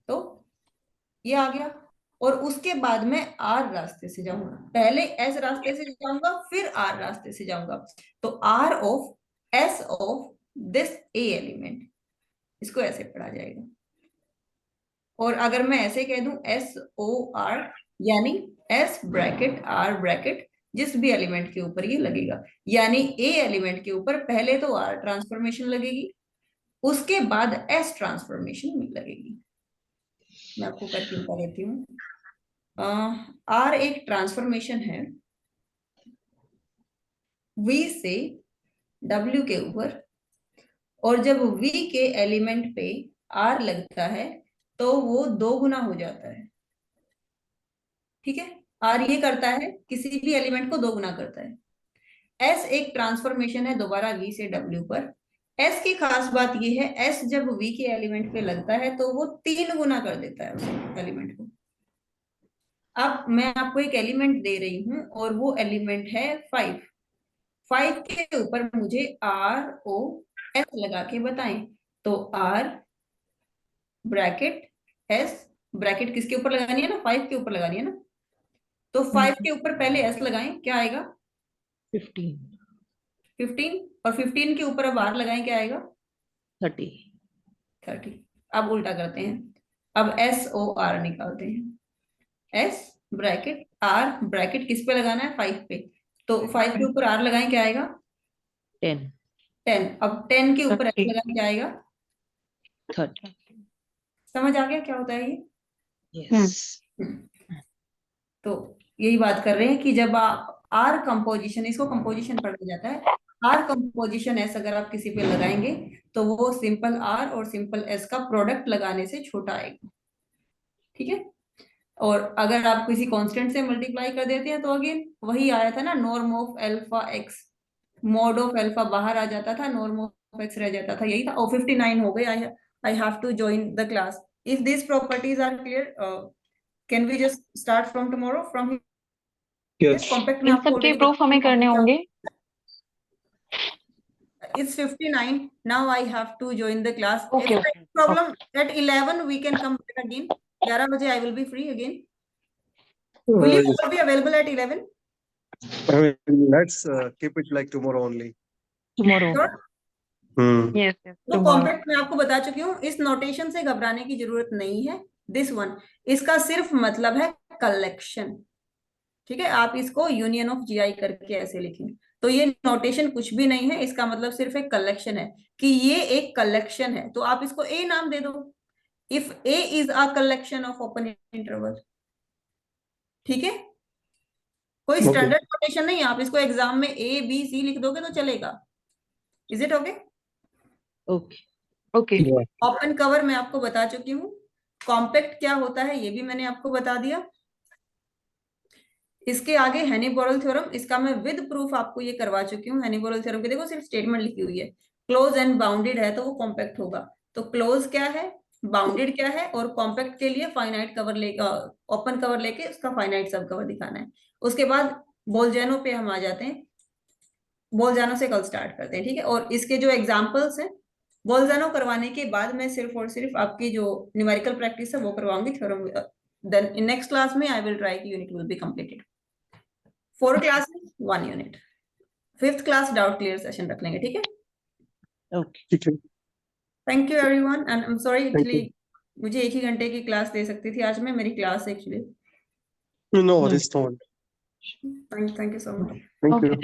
तो ये आ गया, और उसके बाद मैं R रास्ते से जाऊंगा। पहले S रास्ते से जाऊंगा फिर R रास्ते से जाऊंगा। तो R of S of this A element, इसको ऐसे पढ़ा जाएगा। और अगर मैं ऐसे कह दूं SOR, यानी S ब्रैकेट R ब्रैकेट जिस भी एलिमेंट के ऊपर ये लगेगा, यानी A एलिमेंट के ऊपर पहले तो R ट्रांसफॉर्मेशन लगेगी, उसके बाद S ट्रांसफॉर्मेशन लगेगी। मैं आपको करके बता देती हूँ। R एक ट्रांसफॉर्मेशन है V से W के ऊपर, और जब V के एलिमेंट पे R लगता है तो वो 2 गुना हो जाता है, ठीक है। R ये करता है, किसी भी एलिमेंट को 2 गुना करता है। S एक ट्रांसफॉर्मेशन है दोबारा V से W पर। S की खास बात ये है, S जब V के एलिमेंट पे लगता है तो वो 3 गुना कर देता है उस एलिमेंट को। अब मैं आपको एक एलिमेंट दे रही हूं और वो एलिमेंट है 5। 5 के ऊपर मुझे ROS लगा के बताएं। तो R ब्रैकेट S ब्रैकेट किसके ऊपर लगानी है ना? 5 के ऊपर लगानी है ना। तो 5 के ऊपर पहले S लगाएं, क्या आएगा? 15. 15। और 15 के ऊपर अब R लगाएं, क्या आएगा? 30. 30। अब उल्टा करते हैं, अब SOR निकालते हैं। S ब्रैकेट R ब्रैकेट किस पे लगाना है? 5 पे। तो 5 के ऊपर R लगाएं, क्या आएगा? 10. 10। अब 10 के ऊपर S 30 लगाएं, क्या आएगा? 30. समझ आ गया क्या होता है ये? Yes. तो यही बात कर रहे हैं कि जब आप R कंपोजिशन, इसको कंपोजिशन पढ़ा जाता है, आर कंपोजिशन एस अगर आप किसी पे लगाएंगे तो वो सिंपल आर और सिंपल एस का प्रोडक्ट लगाने से छोटा आएगा, ठीक है। और अगर आप किसी कांस्टेंट से मल्टीप्लाई कर देते हैं तो अगेन वही आया था ना, norm of alpha x, mod of alpha बाहर आ जाता था, नॉर्म ऑफ एक्स रह जाता था, यही था। और 59 हो गए। I have to join the class. If this properties are clear, can we just start from tomorrow from Yes. Compact में इन आपको सब के already प्रूफ हमें करने होंगे। It's 59. Now I have to join the class. If Okay, there is problem at 11, we can come back again. 11 बजे I will be free again. Will you Yes. be available at 11? I mean, let's keep it like tomorrow only. tomorrow. Sure. Yes, yes, तो tomorrow. Compact में आपको बता चुकी हूँ, इस notation से घबराने की जरूरत नहीं है। दिस वन, इसका सिर्फ मतलब है कलेक्शन, ठीक है। आप इसको यूनियन ऑफ जीआई करके ऐसे लिखें, तो ये नोटेशन कुछ भी नहीं है, इसका मतलब सिर्फ एक कलेक्शन है कि ये एक कलेक्शन है, तो आप इसको ए नाम दे दो। If A is a collection of open interval, ठीक है। कोई Okay. स्टैंडर्ड नोटेशन नहीं है, आप इसको एग्जाम में ए बी सी लिख दोगे तो चलेगा। Is it okay? Okay. Okay. Yeah. Open cover मैं आपको बता चुकी हूँ। कॉम्पैक्ट क्या होता है ये भी मैंने आपको बता दिया। इसके आगे हेनी-बोरेल थ्योरम, इसका मैं विद प्रूफ आपको ये करवा चुकी हूँ। हेनी-बोरेल थ्योरम की देखो सिर्फ स्टेटमेंट लिखी हुई है, क्लोज एंड बाउंडेड है तो वो कॉम्पैक्ट होगा। तो क्लोज क्या है, बाउंडेड क्या है, और कॉम्पैक्ट के लिए फाइनाइट कवर लेकर, ओपन कवर लेके उसका फाइनाइट सब कवर दिखाना है। उसके बाद बोल्जानो पे हम आ जाते हैं, बोल्जानो से कल स्टार्ट करते हैं, ठीक है। और इसके जो एग्जाम्पल्स हैं, बोल्जानो करवाने के बाद मैं सिर्फ और सिर्फ आपकी जो न्यूमेरिकल प्रैक्टिस है वो करवाऊंगी theorem. Then in next class में आई विल ट्राई की unit will be completed. 4 classes 1 unit. 5th class doubt clear session रख लेंगे, ठीक है। Okay. ठीक है। Thank you everyone and I am sorry, Thank actually मुझे 1 ही घंटे की क्लास दे सकती थी आज मैं, मेरी class actually. No worries, no worries. Thank you so much. Thank Okay. you.